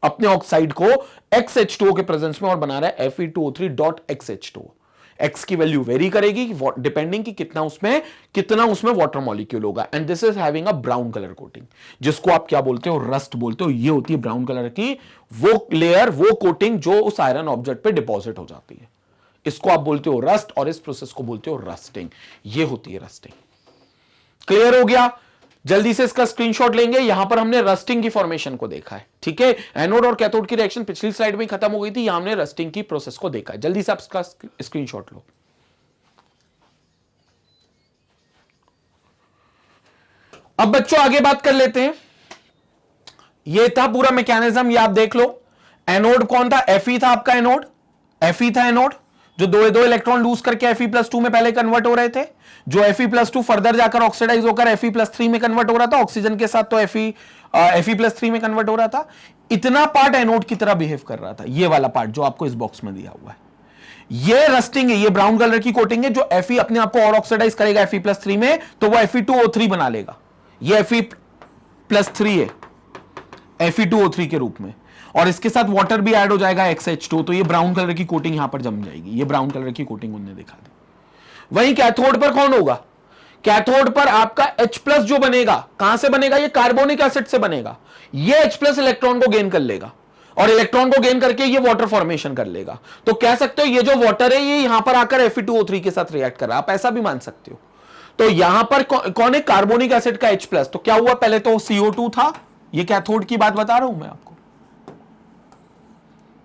अपने ऑक्साइड को XH2O के प्रेजेंस में, और बना रहा है Fe2O3.XH2O। X की वैल्यू वेरी करेगी डिपेंडिंग कि कितना उसमें वाटर मॉलिक्यूल होगा, and this is having a brown colour coating, जिसको आप क्या बोलते हो? रस्ट बोलते हो। ये होती है ब्राउन कलर की वो लेयर, वो कोटिंग जो उस आयरन ऑब्जेक्ट पे डिपॉजिट हो जाती है। इसको आप बोलते हो रस्ट, और इस प्रोसेस को बोलते हो रस्टिंग। ये होती है रस्टिंग। क्लियर हो गया? जल्दी से इसका स्क्रीनशॉट लेंगे। यहां पर हमने रस्टिंग की फॉर्मेशन को देखा है, ठीक है। एनोड और कैथोड की रिएक्शन पिछली स्लाइड में खत्म हो गई थी, यहां हमने रस्टिंग की प्रोसेस को देखा है। जल्दी से आप इसका स्क्रीनशॉट लो। अब बच्चों आगे बात कर लेते हैं। ये था पूरा मैकेनिज्म, ये आप देख लो। एनोड कौन था? Fe था आपका एनोड, Fe था एनोड, जो दो इलेक्ट्रॉन लूज करके Fe+2 में पहले कन्वर्ट हो रहे थे, जो Fe+2 फर्दर जाकर ऑक्सीडाइज होकर Fe+3 में कन्वर्ट हो रहा था ऑक्सीजन के साथ, तो Fe+3 में कन्वर्ट हो रहा था। इतना पार्ट एनोड की तरह बिहेव कर रहा था, ये वाला पार्ट जो आपको इस बॉक्स में दिया हुआ है। ये रस्टिंग है, ये ब्राउन कलर की कोटिंग है, जो Fe अपने आप को और ऑक्सीडाइज करेगा Fe+3 में, तो वो Fe2O3 बना लेगा। ये Fe+3 है Fe2O3 के रूप में, और इसके साथ वाटर भी ऐड हो जाएगा XH2, तो ये ब्राउन कलर की कोटिंग यहां पर जम जाएगी। ये ब्राउन कलर की कोटिंग उन्होंने दिखा दी। वहीं कैथोड पर कौन होगा? कैथोड पर आपका H+ जो बनेगा, कहां से बनेगा? ये कार्बोनिक एसिड से बनेगा। ये H+ इलेक्ट्रॉन को गेन कर लेगा, और इलेक्ट्रॉन को गेन करके ये वाटर फॉर्मेशन कर लेगा। तो कह सकते हो ये जो वाटर है, ये यहां पर आकर Fe2O3 के साथ रिएक्ट कर रहा है, आप ऐसा भी मान सकते हो। तो यहां पर कौन है? कार्बोनिक एसिड का H+। तो क्या हुआ? पहले तो CO2 था, ये कैथोड की बात बता रहा हूं मैं आपको,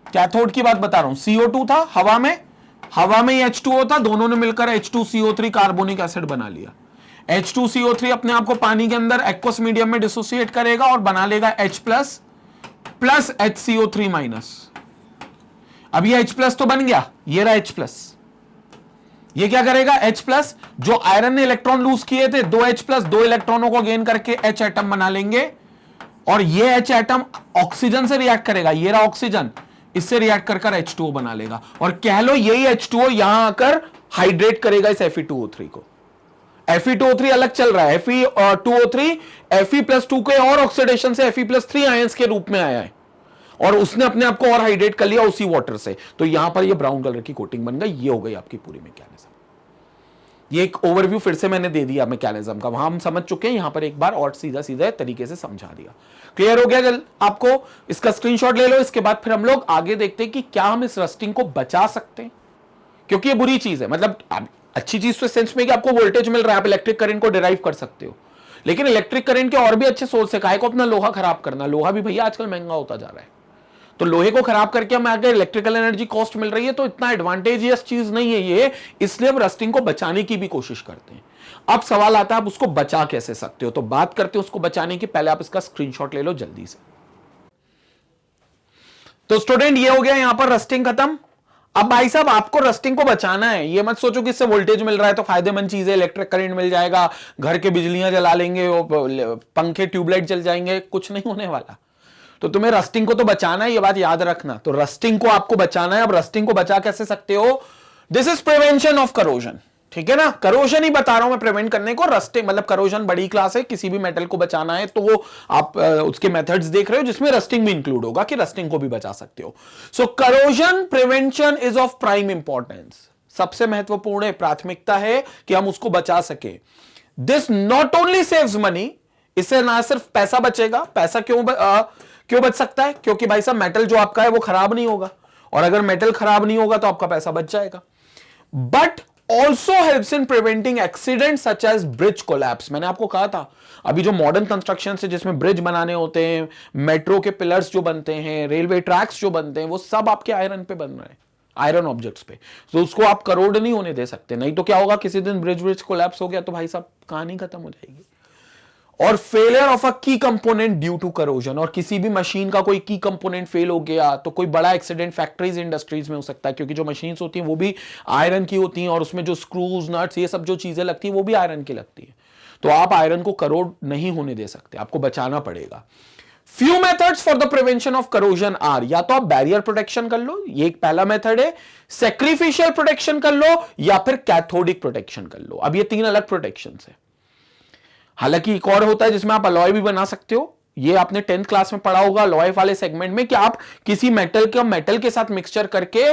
कैथोड की बात बता रहा हूं। CO2 था हवा में, हवा में ही H2O था, दोनों ने मिलकर H2CO3 कार्बोनिक एसिड बना लिया। H2CO3 अपने आप को पानी के अंदर एक्वस मीडियम में डिसोसिएट करेगा और बना लेगा H plus plus HCO3 minus. अब ये H प्लस तो बन गया, ये रहा H प्लस। ये क्या करेगा? H प्लस, जो आयरन ने इलेक्ट्रॉन लूज किए थे, 2H प्लस 2 इलेक्ट्रॉनों को गेन करके H एटम बना लेंगे और ये H एटम ऑक्सीजन से रिएक्ट करेगा, ये रहा ऑक्सीजन, इससे रिएक्ट कर H2O बना लेगा और कह लो यही H2O यहां आकर हाइड्रेट करेगा इस Fe2O3 को। Fe2O3 अलग चल रहा है, Fe2O3 Fe+2 के और ऑक्सीडेशन से Fe+3 आयंस के रूप में आया है और उसने अपने आप को और हाइड्रेट कर लिया उसी वाटर से, तो यहां पर ये ब्राउन कलर की कोटिंग बन गई। ये हो गई आपकी पूरी मैकेनिज्म। ये एक ओवरव्यू फिर से मैंने दे दिया मैकेनिज्म का, वहां हम समझ चुके हैं, यहां पर एक बार और सीधा सीधा तरीके से समझा दिया। क्लियर हो गया? जल आपको इसका स्क्रीनशॉट ले लो। इसके बाद फिर हम लोग आगे देखते हैं कि क्या हम इस रस्टिंग को बचा सकते हैं, क्योंकि ये बुरी चीज है। मतलब अच्छी चीज तो सेंस में कि आपको वोल्टेज मिल रहा है, आप इलेक्ट्रिक करंट को डिराइव कर सकते हो, लेकिन इलेक्ट्रिक करंट के और भी अच्छे सोर्स है। काहे को अपना लोहा खराब करना? लोहा भी भैया आजकल महंगा होता जा रहा है, तो लोहे को खराब करके हमें आगे इलेक्ट्रिकल एनर्जी कॉस्ट मिल रही है, तो इतना एडवांटेजियस चीज नहीं है ये, इसलिए हम रस्टिंग को बचाने की भी कोशिश करते हैं। अब सवाल आता है आप उसको बचा कैसे सकते हो, तो बात करते हैं उसको बचाने की। पहले आप इसका स्क्रीनशॉट ले लो जल्दी से। तो स्टूडेंट ये हो गया यहां पर रस्टिंग खत्म। अब भाई साहब आपको रस्टिंग को बचाना है, ये मत सोचो कि इससे वोल्टेज मिल रहा है तो फायदेमंद चीज है, इलेक्ट्रिक करंट मिल जाएगा, घर के बिजलियां जला लेंगे, पंखे ट्यूबलाइट जल जाएंगे, कुछ नहीं होने वाला। तो तुम्हें रस्टिंग को तो बचाना है, ये बात याद रखना। तो रस्टिंग को आपको बचाना है। अब रस्टिंग को बचा कैसे सकते हो? This is prevention of corrosion, ठीक है ना? करोजन ही बता रहा हूं मैं प्रिवेंट करने को। रस्टिंग मतलब करोजन बड़ी क्लास है, किसी भी मेटल को बचाना है तो वो आप उसके मेथड्स देख रहे हो जिसमें रस्टिंग भी इंक्लूड होगा कि रस्टिंग को भी बचा सकते हो। So corrosion prevention is of prime importance, सबसे महत्वपूर्ण है, प्राथमिकता है कि हम उसको बचा सके। This not only saves money, इससे ना सिर्फ पैसा बचेगा। पैसा क्यों बच सकता है? क्योंकि भाई साहब मेटल जो आपका है वो खराब नहीं होगा, और अगर मेटल खराब नहीं होगा तो आपका पैसा बच जाएगा। But also helps in preventing accident such as bridge collapse. मैंने आपको कहा था अभी जो मॉडर्न कंस्ट्रक्शन है जिसमें ब्रिज बनाने होते हैं, मेट्रो के पिलर्स जो बनते हैं, रेलवे ट्रैक्स जो बनते हैं, वो सब आपके आयरन पे बन रहे हैं, आयरन ऑब्जेक्ट्स पे। तो उसको आप करोड़ नहीं होने दे सकते, नहीं तो क्या होगा, किसी दिन ब्रिज कोलैप्स हो गया तो भाई साहब कहानी खत्म हो जाएगी। और फेलियर ऑफ अ की कंपोनेंट ड्यू टू करोजन, और किसी भी मशीन का कोई की कंपोनेंट फेल हो गया तो कोई बड़ा एक्सीडेंट फैक्ट्रीज इंडस्ट्रीज में हो सकता है, क्योंकि जो मशीन्स होती हैं वो भी आयरन की होती हैं और उसमें जो स्क्रूज नट्स ये सब जो चीजें लगती हैं वो भी आयरन की लगती है। तो आप आयरन को करोड नहीं होने दे सकते, आपको बचाना पड़ेगा। Few methods for the prevention of corrosion are, या तो आप बैरियर प्रोटेक्शन कर लो, ये एक पहला मेथड है, सैक्रिफिशियल प्रोटेक्शन कर लो, या फिर कैथोडिक प्रोटेक्शन कर लो। अब ये तीन अलग प्रोटेक्शन है। हालांकि एक और होता है जिसमें आप अलॉय भी बना सकते हो, ये आपने 10th क्लास में पढ़ा होगा अलॉय वाले सेगमेंट में, कि आप किसी मेटल के साथ मिक्सचर करके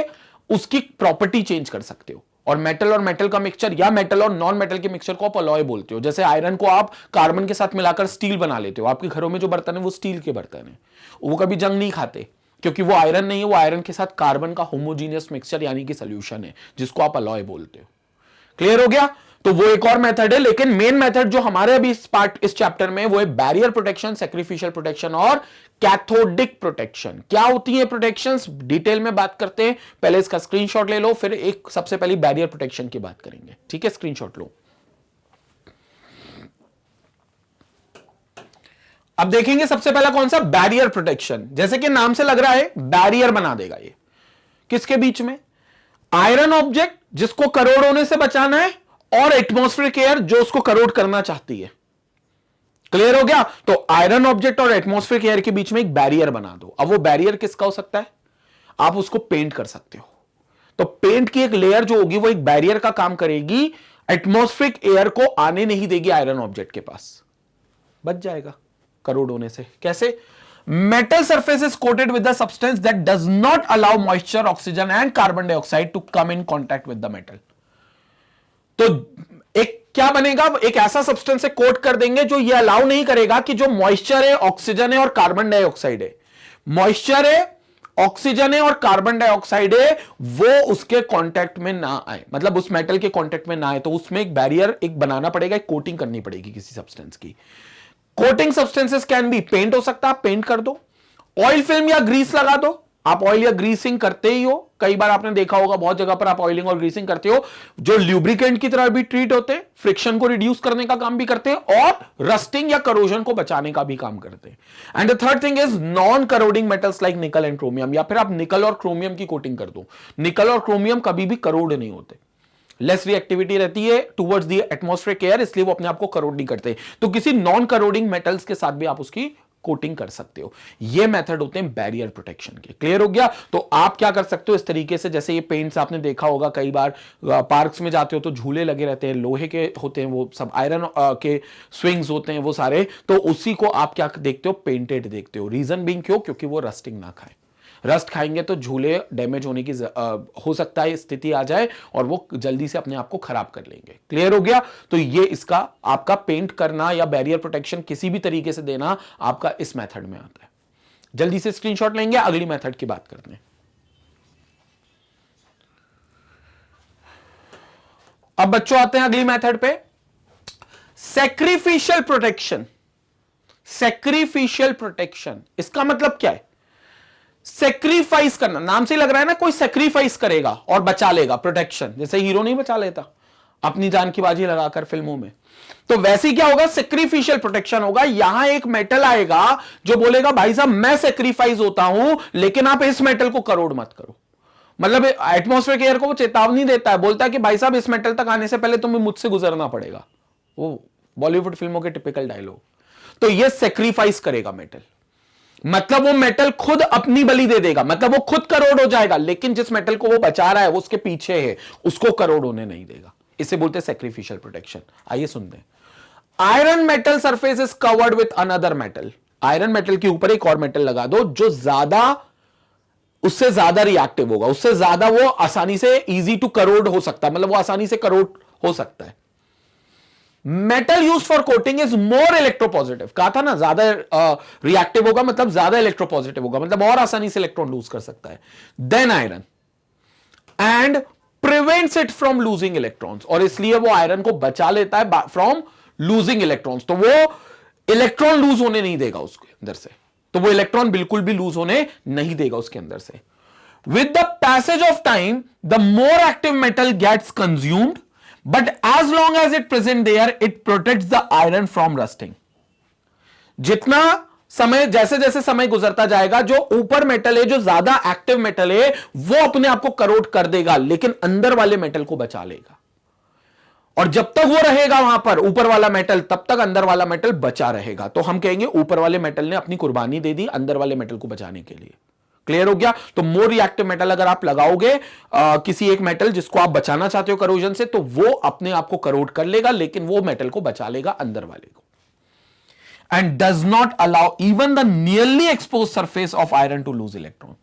उसकी प्रॉपर्टी चेंज कर सकते हो। और मेटल का मिक्सचर या मेटल और नॉन मेटल के मिक्सचर को आप अलॉय बोलते हो। जैसे आयरन को आप कार्बन के साथ मिलाकर स्टील बना लेते हो, आपके घरों में जो बर्तन है वो स्टील के बर्तन है, वो कभी जंग नहीं खाते क्योंकि वो आयरन नहीं है, वो आयरन के साथ कार्बन का होमोजीनियस मिक्सचर यानी कि सोल्यूशन है, जिसको आप अलॉय बोलते हो। क्लियर हो गया? तो वो एक और मेथड है, लेकिन मेन मेथड जो हमारे अभी इस चैप्टर में वो है बैरियर प्रोटेक्शन, सैक्रिफिशियल प्रोटेक्शन और कैथोडिक प्रोटेक्शन। क्या होती है प्रोटेक्शंस, डिटेल में बात करते हैं। पहले इसका स्क्रीनशॉट ले लो, फिर एक सबसे पहले बैरियर प्रोटेक्शन की बात करेंगे, ठीक है? स्क्रीनशॉट लो। अब देखेंगे सबसे पहला कौन सा, बैरियर प्रोटेक्शन। जैसे कि नाम से लग रहा है बैरियर बना देगा ये किसके बीच में, आयरन ऑब्जेक्ट जिसको करोड़ होने से बचाना है और एटमॉस्फेरिक एयर जो उसको करोड़ करना चाहती है। क्लियर हो गया? तो आयरन ऑब्जेक्ट और एटमॉस्फेरिक एयर के बीच में एक बैरियर बना दो। अब वो बैरियर किसका हो सकता है, आप उसको पेंट कर सकते हो। तो पेंट की एक लेयर जो होगी वो एक बैरियर का काम करेगी, एटमॉस्फेरिक एयर को आने नहीं देगी आयरन ऑब्जेक्ट के पास, बच जाएगा करोड़ होने से। कैसे? Metal surface is coated with the substance that does not allow moisture, oxygen and carbon dioxide to come in contact with the metal. तो एक क्या बनेगा, एक ऐसा सब्सटेंस से कोट कर देंगे जो ये अलाउ नहीं करेगा कि जो मॉइस्चर है, ऑक्सीजन है और कार्बन डाइऑक्साइड है, मॉइस्चर है, ऑक्सीजन है और कार्बन डाइऑक्साइड है, वो उसके कांटेक्ट में ना आए, मतलब उस मेटल के कांटेक्ट में ना आए। तो उसमें एक बैरियर एक बनाना पड़ेगा, एक कोटिंग करनी पड़ेगी किसी सब्सटेंस की। Coating substances can be paint हो सकता है, आप पेंट कर दो, ऑयल फिल्म या ग्रीस लगा दो, आप ऑयल या ग्रीसिंग करते ही हो, कई बार आपने देखा होगा बहुत जगह पर आप ऑयलिंग और ग्रीसिंग करते हो, जो ल्यूब्रिकेंट की तरह भी ट्रीट होते हैं, फ्रिक्शन को रिड्यूस करने का काम भी करते हैं और रस्टिंग या करोजन को बचाने का भी काम करते हैं। And the third thing is non corroding metals like nickel and chromium, या फिर आप निकल और क्रोमियम की कोटिंग कर दो। निकल और क्रोमियम कभी भी करोड नहीं होते, लेस रिएक्टिविटी रहती है टुवर्ड्स द एटमॉस्फेरिक एयर, इसलिए वो अपने आप को करोड नहीं करते। तो किसी नॉन करोडिंग मेटल्स के साथ भी आप उसकी कोटिंग कर सकते हो। ये मेथड होते हैं बैरियर प्रोटेक्शन के। क्लियर हो गया? तो आप क्या कर सकते हो इस तरीके से, जैसे ये पेंट्स आपने देखा होगा कई बार पार्क्स में जाते हो तो झूले लगे रहते हैं, लोहे के होते हैं वो सब, आयरन के स्विंग्स होते हैं वो सारे, तो उसी को आप क्या देखते हो, पेंटेड देखते हो। रीजन बीइंग क्यों? क्योंकि वो रस्टिंग ना खाए। रस्ट खाएंगे तो झूले डैमेज होने की हो सकता है स्थिति आ जाए और वो जल्दी से अपने आप को खराब कर लेंगे। क्लियर हो गया? तो ये इसका आपका पेंट करना या बैरियर प्रोटेक्शन किसी भी तरीके से देना आपका इस मेथड में आता है। जल्दी से स्क्रीनशॉट लेंगे, अगली मेथड की बात करते हैं। अब बच्चों आते हैं अगली मेथड पे, सैक्रिफिशियल प्रोटेक्शन। सैक्रिफिशियल प्रोटेक्शन इसका मतलब क्या है? सेक्रीफाइस करना, नाम से लग रहा है ना, कोई सेक्रीफाइस करेगा और बचा लेगा। प्रोटेक्शन, जैसे हीरो नहीं बचा लेता अपनी जान की बाजी लगाकर फिल्मों में, तो वैसे क्या होगा, सेक्रीफिशियल प्रोटेक्शन होगा। यहां एक मेटल आएगा जो बोलेगा भाई साहब मैं सेक्रीफाइस होता हूं, लेकिन आप इस मेटल को करोड़ मत करो। मतलब एटमॉस्फेरिक एयर को वो चेतावनी देता है, बोलता है कि भाई साहब इस मेटल तक आने से पहले तुम्हें मुझसे गुजरना पड़ेगा। वो बॉलीवुड फिल्मों के टिपिकल डायलॉग। तो ये सेक्रीफाइस करेगा मेटल, मतलब वो मेटल खुद अपनी बलि दे देगा, मतलब वो खुद करोड़ हो जाएगा, लेकिन जिस मेटल को वो बचा रहा है वो उसके पीछे है, उसको करोड़ होने नहीं देगा। इसे बोलते हैं सैक्रिफिशियल प्रोटेक्शन। आइए सुनते हैं। Iron metal surface is covered with another metal. Iron metal के ऊपर एक और मेटल लगा दो जो उससे ज्यादा रिएक्टिव होगा, उससे ज्यादा वो आसानी से इजी टू करोड़ हो सकता है, मतलब वो आसानी से करोड़ हो सकता है। Metal use for coating is more electropositive. कहा था ना, ज्यादा रिएक्टिव होगा मतलब ज्यादा इलेक्ट्रोपॉजिटिव होगा, मतलब और आसानी से इलेक्ट्रॉन लूज कर सकता है then iron, and prevents it from losing electrons, और इसलिए वो आयरन को बचा लेता है फ्रॉम लूजिंग इलेक्ट्रॉन्स। तो वो इलेक्ट्रॉन लूज होने नहीं देगा उसके अंदर से, तो वो इलेक्ट्रॉन बिल्कुल भी लूज होने नहीं देगा उसके अंदर से। With the passage of time the more active metal gets consumed, but as long as it present there it protects the iron from rusting। जितना समय, जैसे जैसे समय गुजरता जाएगा, जो ऊपर मेटल है, जो ज्यादा एक्टिव मेटल है, वो अपने आप को करोड कर देगा, लेकिन अंदर वाले मेटल को बचा लेगा। और जब तक वो रहेगा वहां पर ऊपर वाला मेटल, तब तक अंदर वाला मेटल बचा रहेगा। तो हम कहेंगे ऊपर वाले मेटल ने अपनी कुर्बानी दे दी अंदर वाले मेटल को बचाने के लिए। क्लियर हो गया? तो मोर रिएक्टिव मेटल अगर आप लगाओगे किसी एक मेटल जिसको आप बचाना चाहते हो करोजन से, तो वो अपने आप को करोड कर लेगा, लेकिन वो मेटल को बचा लेगा अंदर वाले को। And does not allow even the nearly exposed surface of iron to lose electron.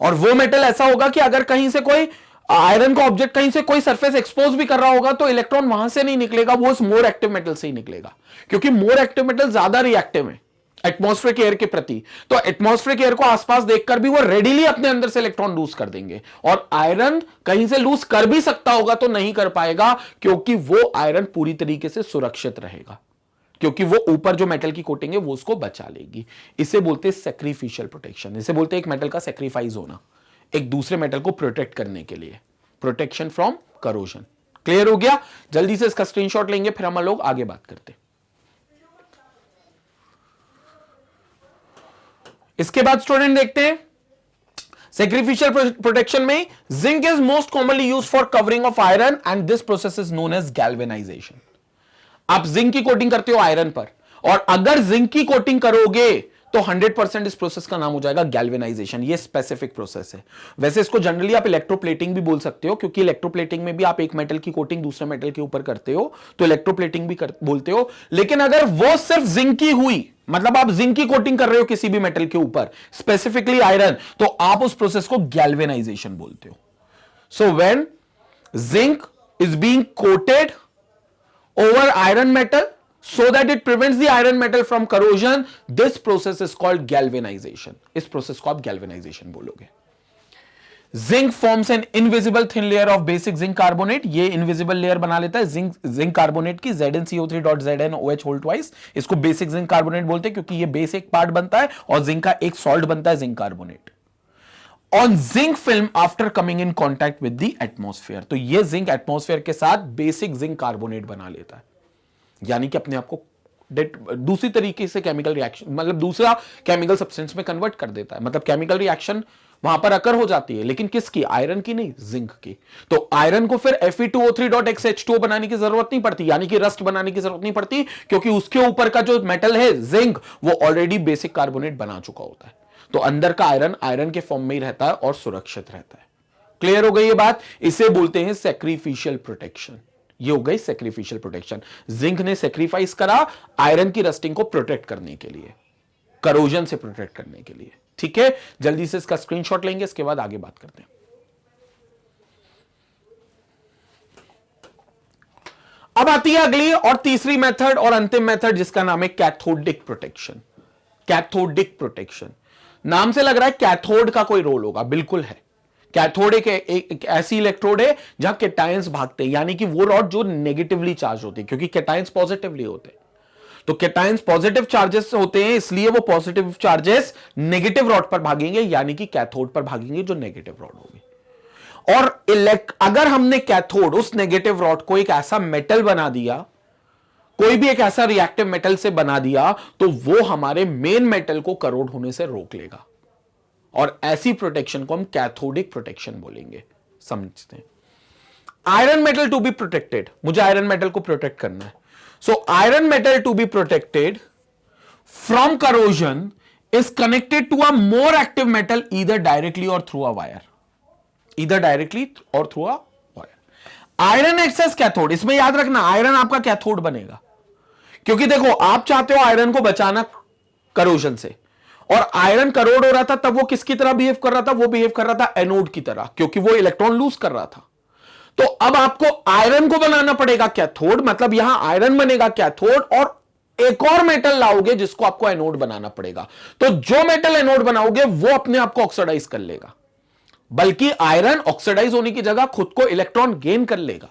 और वो मेटल ऐसा होगा कि अगर कहीं से कोई आयरन का ऑब्जेक्ट कहीं से कोई सरफेस एक्सपोज भी कर रहा होगा तो इलेक्ट्रॉन वहां से नहीं निकलेगा, वो उस मोर एक्टिव मेटल से ही निकलेगा, क्योंकि मोर एक्टिव मेटल ज्यादा रिएक्टिव है एटमॉस्फेरिक एयर के प्रति। तो एटमॉस्फेरिक एयर को आसपास देखकर भी वो रेडिली अपने अंदर से इलेक्ट्रॉन लूज कर देंगे। और आयरन कहीं से लूज कर भी सकता होगा तो नहीं कर पाएगा, क्योंकि वो आयरन पूरी तरीके से सुरक्षित रहेगा, क्योंकि वो ऊपर जो मेटल की कोटिंग है वो उसको बचा लेगी। इसे बोलते हैं सैक्रिफिशियल प्रोटेक्शन। इसे बोलते हैं एक मेटल का सैक्रिफाइस होना एक दूसरे मेटल को प्रोटेक्ट करने के लिए, प्रोटेक्शन फ्रॉम करोजन। क्लियर हो गया? जल्दी से इसका स्क्रीनशॉट लेंगे, फिर हम लोग आगे बात करते हैं। इसके बाद स्टूडेंट देखते हैं सैक्रिफिशियल प्रोटेक्शन में zinc is most commonly used for covering of iron and this process is known as galvanization. आप जिंक की कोटिंग करते हो आयरन पर, और अगर जिंक की कोटिंग करोगे तो 100% इस प्रोसेस का नाम हो जाएगा गैल्वेनाइजेशन। ये स्पेसिफिक प्रोसेस है। वैसे इसको जनरली आप इलेक्ट्रोप्लेटिंग भी बोल सकते हो, क्योंकि इलेक्ट्रोप्लेटिंग में भी आप एक मेटल की कोटिंग दूसरे मेटल के ऊपर करते हो, तो इलेक्ट्रोप्लेटिंग भी बोलते हो। लेकिन अगर वो सिर्फ जिंक की हुई, मतलब आप जिंक की कोटिंग कर रहे हो किसी भी मेटल के ऊपर, स्पेसिफिकली आयरन, तो आप उस प्रोसेस को गैल्वेनाइजेशन बोलते हो। So when zinc is being coated over iron metal so that it prevents the iron metal from corrosion, this process is called galvanization। इस प्रोसेस को आप galvanization बोलोगे। Zinc forms an invisible thin layer of basic zinc carbonate. ये invisible layer बना लेता है zinc carbonate की, ZnCO3.ZnOH whole twice. इसको बेसिक जिंक कार्बोनेट बोलते हैं क्योंकि ये बेस एक पार्ट बनता है और जिंक का एक सॉल्ट बनता है zinc carbonate. On zinc film after coming in contact with the atmosphere. तो ये जिंक एटमॉस्फेयर के साथ बेसिक जिंक कार्बोनेट बना लेता है, यानी कि अपने आप को दूसरी तरीके से केमिकल रिएक्शन, मतलब दूसरा केमिकल सब्सटेंस में कन्वर्ट कर देता है। मतलब केमिकल रिएक्शन वहां पर अकर हो जाती है, लेकिन किसकी? आयरन की नहीं, जिंक की। तो आयरन को फिर Fe2O3.XH2O बनाने की जरूरत नहीं पड़ती, यानी कि रस्ट बनाने की जरूरत नहीं पड़ती, क्योंकि उसके ऊपर का जो मेटल है जिंक, वो ऑलरेडी बेसिक कार्बोनेट बना चुका होता है। तो अंदर का आयरन आयरन के फॉर्म में ही रहता है और सुरक्षित रहता है। क्लियर हो गई ये बात? इसे बोलते हैं सैक्रिफिशियल प्रोटेक्शन। ये हो गई सैक्रिफिशियल प्रोटेक्शन। जिंक ने सैक्रिफाइस करा आयरन की रस्टिंग को प्रोटेक्ट करने के लिए, करोजन से प्रोटेक्ट करने के लिए। ठीक है, जल्दी से इसका स्क्रीनशॉट लेंगे, इसके बाद आगे बात करते हैं। अब आती है अगली और तीसरी मेथड और अंतिम मेथड, जिसका नाम है कैथोडिक प्रोटेक्शन। कैथोडिक प्रोटेक्शन नाम से लग रहा है कैथोड का कोई रोल होगा, बिल्कुल है। कैथोड एक ऐसी इलेक्ट्रोड है जहां केटायंस भागते हैं, यानी कि वो रॉड जो नेगेटिवली चार्ज होती है, क्योंकि केटायंस पॉजिटिवली होते हैं। तो केटायंस पॉजिटिव चार्जेस होते हैं, इसलिए वो पॉजिटिव चार्जेस नेगेटिव रॉड पर भागेंगे, यानी कि कैथोड पर भागेंगे जो नेगेटिव रॉड होगी। और अगर हमने कैथोड उस नेगेटिव रॉड को एक ऐसा मेटल बना दिया, कोई भी एक ऐसा रिएक्टिव मेटल से बना दिया, तो वो हमारे मेन मेटल को करोड होने से रोक लेगा। और ऐसी प्रोटेक्शन को हम कैथोडिक प्रोटेक्शन बोलेंगे। समझते हैं? Iron metal to be protected, मुझे आयरन मेटल को प्रोटेक्ट करना है। So iron metal to be protected from corrosion is connected to a more active metal either directly or through a wire. Either directly or through a wire. Iron acts as cathode. इसमें याद रखना, iron आपका cathode बनेगा, क्योंकि देखो आप चाहते हो आयरन को बचाना करोजन से, और आयरन करोड हो रहा था तब वो किसकी तरह बिहेव कर रहा था? वो बिहेव कर रहा था एनोड की तरह, क्योंकि वो इलेक्ट्रॉन लूज कर रहा था। तो अब आपको आयरन को बनाना पड़ेगा कैथोड, मतलब यहां आयरन बनेगा कैथोड, और एक और मेटल लाओगे जिसको आपको एनोड बनाना पड़ेगा। तो जो मेटल एनोड बनाओगे वो अपने आप को ऑक्सीडाइज कर लेगा, बल्कि आयरन ऑक्सीडाइज होने की जगह खुद को इलेक्ट्रॉन गेन कर लेगा,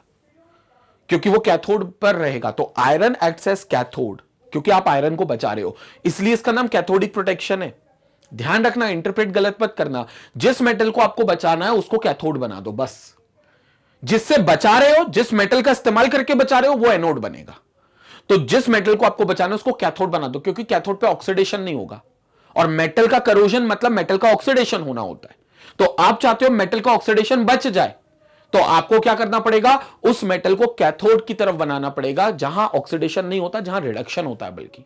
क्योंकि वो कैथोड पर रहेगा। तो आयरन एक्ट्स एज कैथोड, क्योंकि आप आयरन को बचा रहे हो, इसलिए इसका नाम कैथोडिक प्रोटेक्शन है। ध्यान रखना, इंटरप्रेट गलत मत करना। जिस मेटल को आपको बचाना है उसको कैथोड बना दो बस। जिससे बचा रहे हो, जिस मेटल का इस्तेमाल करके बचा रहे हो, वो एनोड बनेगा। तो जिस मेटल को आपको बचाना है उसको कैथोड बना दो, क्योंकि कैथोड पे ऑक्सीडेशन नहीं होगा, और मेटल का करोजन मतलब मेटल का ऑक्सीडेशन होना होता है। तो आप चाहते हो मेटल का ऑक्सीडेशन बच जाए, तो आपको क्या करना पड़ेगा? उस मेटल को कैथोड की तरफ बनाना पड़ेगा, जहां ऑक्सीडेशन नहीं होता, जहां रिडक्शन होता है बल्कि।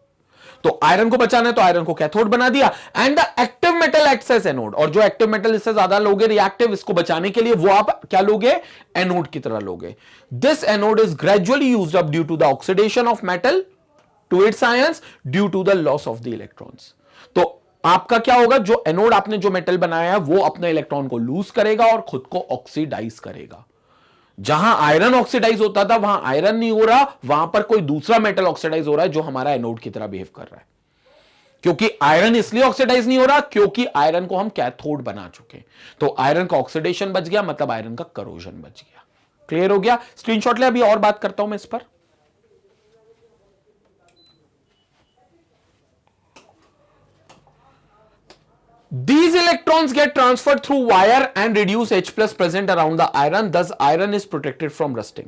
तो आयरन को बचाना है तो आयरन को कैथोड बना दिया, and the active metal acts as anode. और जो एक्टिव मेटल इससे ज्यादा लोगे रिएक्टिव, इसको बचाने के लिए, वो आप क्या लोगे? एनोड की तरह लोगे। This anode is gradually used up due to the oxidation of metal to its ions due to the loss of the electrons. तो आपका क्या होगा? जो एनोड आपने जो मेटल बनाया है वो अपने इलेक्ट्रॉन को लूज करेगा और खुद को ऑक्सीडाइज करेगा। जहां आयरन ऑक्सीडाइज होता था वहां आयरन नहीं हो रहा, वहां पर कोई दूसरा मेटल ऑक्सीडाइज हो रहा है जो हमारा एनोड की तरह बिहेव कर रहा है। क्योंकि आयरन इसलिए ऑक्सीडाइज नहीं हो रहा क्योंकि आयरन को हम कैथोड बना चुके। तो आयरन का ऑक्सीडेशन बच गया, मतलब आयरन का करोजन बच गया। क्लियर हो गया? स्क्रीनशॉट ले, अभी और बात करता हूं मैं इस पर। These electrons get transferred through wire and reduce H plus present around the iron, thus iron is protected from rusting.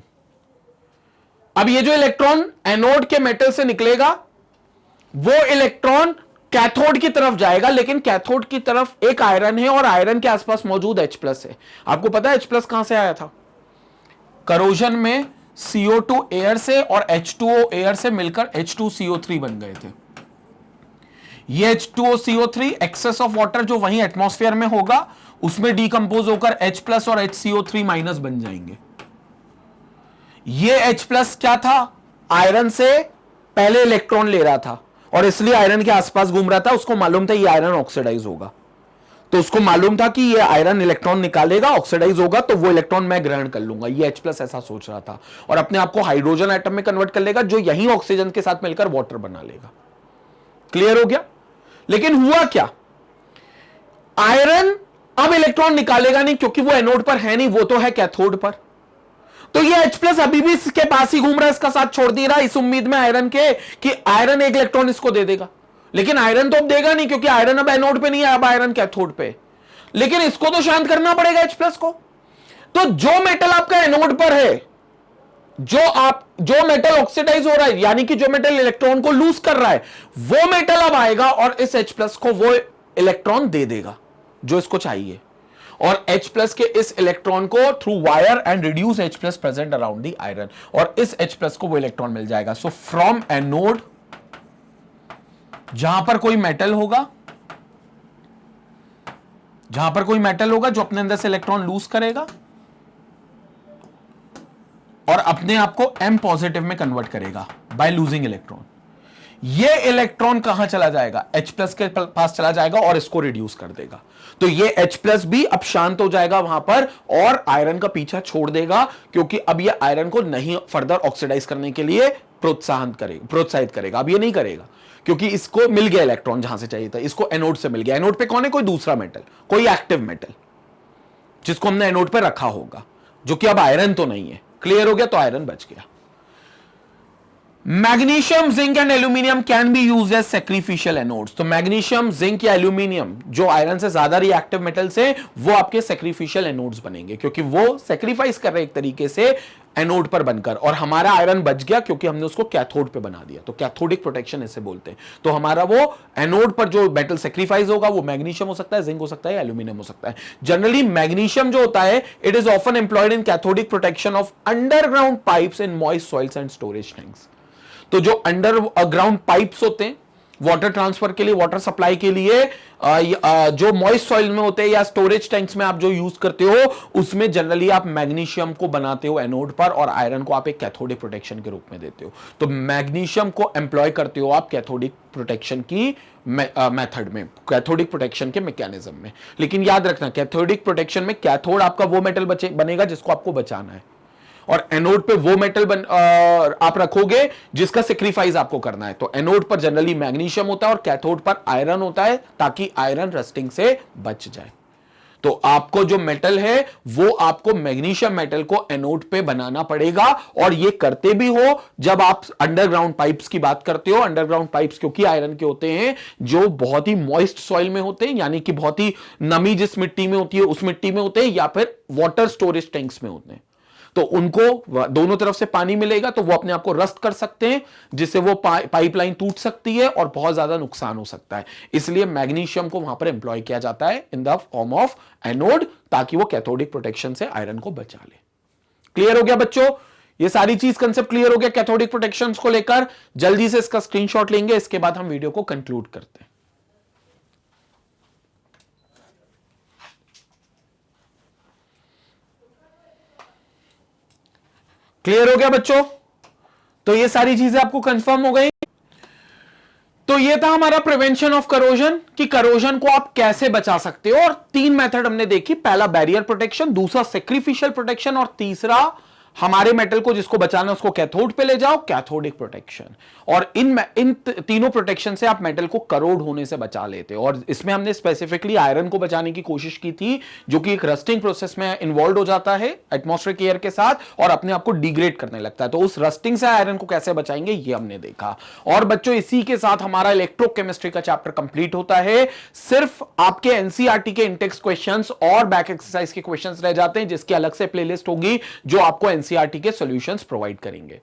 अब ये जो इलेक्ट्रॉन एनोड के मेटल से निकलेगा, वो इलेक्ट्रॉन कैथोड की तरफ जाएगा, लेकिन कैथोड की तरफ एक आयरन है और आयरन के आसपास मौजूद H प्लस है। आपको पता है H प्लस कहां से आया था? करोजन में CO2 एयर से और H2O एयर से मिलकर H2CO3 बन गए थे। ये H2CO3 एक्सेस ऑफ वाटर जो वहीं एटमॉस्फेयर में होगा, उसमें डीकंपोज होकर H प्लस और HCO3 माइनस बन जाएंगे। ये H प्लस क्या था? आयरन से पहले इलेक्ट्रॉन ले रहा था और इसलिए आयरन के आसपास घूम रहा था। उसको मालूम था ये आयरन ऑक्सीडाइज होगा, तो उसको मालूम था कि ये आयरन इलेक्ट्रॉन निकालेगा, ऑक्सीडाइज होगा, तो वो इलेक्ट्रॉन मैं ग्रहण कर लूंगा। ये H प्लस ऐसा सोच रहा था और अपने आप को हाइड्रोजन एटम में कन्वर्ट कर लेगा, जो यही ऑक्सीजन के साथ मिलकर वाटर बना लेगा। क्लियर हो गया? लेकिन हुआ क्या? आयरन अब इलेक्ट्रॉन निकालेगा नहीं, क्योंकि वो एनोड पर है नहीं, वो तो है कैथोड पर। तो ये H प्लस अभी भी इसके पास ही घूम रहा है, इसका साथ छोड़ दे रहा है, इस उम्मीद में आयरन के कि आयरन एक इलेक्ट्रॉन इसको दे देगा। लेकिन आयरन तो अब देगा नहीं, क्योंकि आयरन अब एनोड पे नहीं है, अब आयरन कैथोड पे। लेकिन इसको तो शांत करना पड़ेगा H+ को। तो जो मेटल आपका एनोड पर है, जो मेटल ऑक्सीडाइज हो रहा है, यानी कि जो मेटल इलेक्ट्रॉन को लूज कर रहा है, वो मेटल अब आएगा और इस H+ को वो इलेक्ट्रॉन दे देगा जो इसको चाहिए, और H+ के इस इलेक्ट्रॉन को through wire and reduce H+ present around the iron, और इस H+ को वो इलेक्ट्रॉन मिल जाएगा। सो फ्रॉम एनोड, जहां पर कोई मेटल होगा, जो अपने अंदर से इलेक्ट्रॉन लूज करेगा और अपने आप को M पॉजिटिव में कन्वर्ट करेगा बाय लूजिंग इलेक्ट्रॉन। ये इलेक्ट्रॉन कहां चला जाएगा? H+ के पास चला जाएगा और इसको रिड्यूस कर देगा। तो ये H+ भी अब शांत हो जाएगा वहां पर और आयरन का पीछा छोड़ देगा, क्योंकि अब ये आयरन को नहीं फर्दर ऑक्सीडाइज करने के लिए प्रोत्साहित करेगा। अब ये नहीं करेगा, क्योंकि इसको मिल गया इलेक्ट्रॉन जहां से चाहिए था, इसको एनोड से मिल गया। एनोड पे कौन है? कोई दूसरा मेटल, कोई एक्टिव मेटल जिसको हमने एनोड पे रखा होगा, जो कि अब आयरन तो नहीं है। क्लियर हो गया? तो आयरन बच गया। Magnesium, zinc and aluminium can be used as sacrificial anodes. तो मैग्नीशियम, जिंक या एल्यूमिनियम जो आयरन से ज्यादा रिएक्टिव मेटल्स हैं, वो आपके सैक्रिफिशियल एनोड्स बनेंगे, क्योंकि वो सैक्रिफाइस कर रहे एक तरीके से एनोड पर बनकर, और हमारा आयरन बच गया क्योंकि हमने उसको कैथोड पे बना दिया। तो कैथोडिक प्रोटेक्शन इसे बोलते हैं। तो हमारा वो एनोड पर जो मेटल सैक्रिफाइस होगा वो मैग्नीशियम हो सकता है, जिंक हो सकता है, एल्यूमिनियम हो सकता है। जनरली मैग्नीशियम जो होता है, it is often employed in cathodic protection of underground pipes in moist soils and storage tanks. तो जो अंडरग्राउंड पाइप्स होते हैं वाटर ट्रांसफर के लिए, वाटर सप्लाई के लिए, जो मॉइस्ट सॉइल में होते हैं या स्टोरेज टैंक्स में आप जो यूज करते हो, उसमें जनरली आप मैग्नीशियम को बनाते हो एनोड पर और आयरन को आप एक कैथोडिक प्रोटेक्शन के रूप में देते हो। तो मैग्नीशियम को एम्प्लॉय करते हो आप कैथोडिक प्रोटेक्शन की मेथड में, कैथोडिक प्रोटेक्शन के मैकेनिज्म में। लेकिन याद रखना, कैथोडिक प्रोटेक्शन में कैथोड आपका वो मेटल बनेगा जिसको आपको बचाना है, और एनोड पे वो मेटल आप रखोगे जिसका सेक्रीफाइस आपको करना है। तो एनोड पर जनरली मैग्नीशियम होता है और कैथोड पर आयरन होता है, ताकि आयरन रस्टिंग से बच जाए। तो आपको जो मेटल है वो आपको मैग्नीशियम मेटल को एनोड पे बनाना पड़ेगा, और ये करते भी हो जब आप अंडरग्राउंड पाइप्स की बात करते हो। अंडरग्राउंड पाइप्स क्योंकि आयरन के होते हैं, जो बहुत ही मॉइस्ट सॉइल में होते हैं, यानी कि बहुत ही नमी जिस मिट्टी में होती है उस मिट्टी में होते हैं, या फिर वाटर स्टोरेज टैंक्स में होते हैं। तो उनको दोनों तरफ से पानी मिलेगा तो वो अपने आप को रस्ट कर सकते हैं, जिससे वो पाइपलाइन टूट सकती है और बहुत ज्यादा नुकसान हो सकता है। इसलिए मैग्नीशियम को वहां पर एम्प्लॉय किया जाता है in the form of anode, ताकि वो कैथोडिक प्रोटेक्शन से आयरन को बचा ले। क्लियर हो गया बच्चों? ये सारी चीज कंसेप्ट क्लियर हो गया कैथोडिक प्रोटेक्शन को लेकर? जल्दी से इसका स्क्रीनशॉट लेंगे, इसके बाद हम वीडियो को कंक्लूड करते हैं। क्लियर हो गया बच्चों? तो ये सारी चीजें आपको कंफर्म हो गई। तो ये था हमारा प्रिवेंशन ऑफ करोजन, कि करोजन को आप कैसे बचा सकते हो। और 3 मेथड हमने देखी, पहला बैरियर प्रोटेक्शन, दूसरा सैक्रिफिशियल प्रोटेक्शन, और तीसरा हमारे मेटल को जिसको बचाना है उसको कैथोड पे ले जाओ, कैथोडिक प्रोटेक्शन। और इन तीनों प्रोटेक्शन से आप मेटल को करोड होने से बचा लेते हो। और इसमें हमने स्पेसिफिकली आयरन को बचाने की कोशिश की थी, जो कि एक रस्टिंग प्रोसेस में इन्वॉल्व हो जाता है एटमॉस्फेरिक एयर के साथ और अपने आप को डिग्रेड करने लगता है। तो उस रस्टिंग से आयरन को कैसे बचाएंगे ये हमने देखा। और बच्चों इसी के साथ हमारा इलेक्ट्रोकेमिस्ट्री का चैप्टर कंप्लीट होता है। सिर्फ आपके एनसीईआरटी के इंटेक्स क्वेश्चंस और बैक एक्सरसाइज के क्वेश्चंस रह जाते हैं, जिसकी अलग से प्लेलिस्ट होगी जो आपको एनसीईआरटी के सॉल्यूशंस प्रोवाइड करेंगे।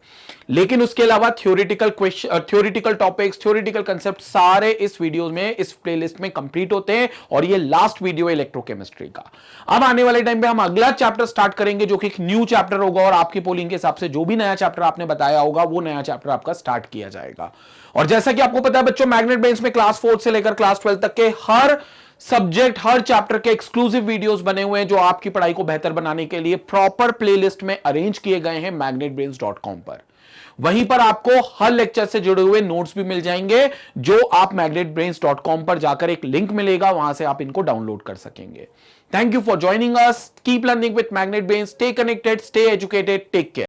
लेकिन उसके अलावा theoretical question, theoretical topics, theoretical concept सारे इस वीडियो में, इस प्लेलिस्ट में कंप्लीट होते हैं। और ये लास्ट वीडियो है इलेक्ट्रोकेमिस्ट्री का। अब आने वाले टाइम पे हम अगला चैप्टर स्टार्ट करेंगे, जो कि एक न्यू चैप्टर होगा, और आपकी पोलिंग के हिसाब से जो भी नया चैप्टर आपने बताया होगा वो नया चैप्टर आपका स्टार्ट किया जाएगा। और जैसा कि आपको पता है बच्चों, मैग्नेट बेंच में क्लास 4 से लेकर क्लास 12 तक के हर सब्जेक्ट, हर चैप्टर के एक्सक्लूसिव वीडियोस बने हुए हैं, जो आपकी पढ़ाई को बेहतर बनाने के लिए प्रॉपर प्लेलिस्ट में अरेंज किए गए हैं magnetbrains.com पर। वहीं पर आपको हर लेक्चर से जुड़े हुए नोट्स भी मिल जाएंगे, जो आप magnetbrains.com पर जाकर एक लिंक मिलेगा, वहां से आप इनको डाउनलोड कर सकेंगे। Thank you for joining us. Keep learning with Magnet Brains. Stay connected, stay educated, take care.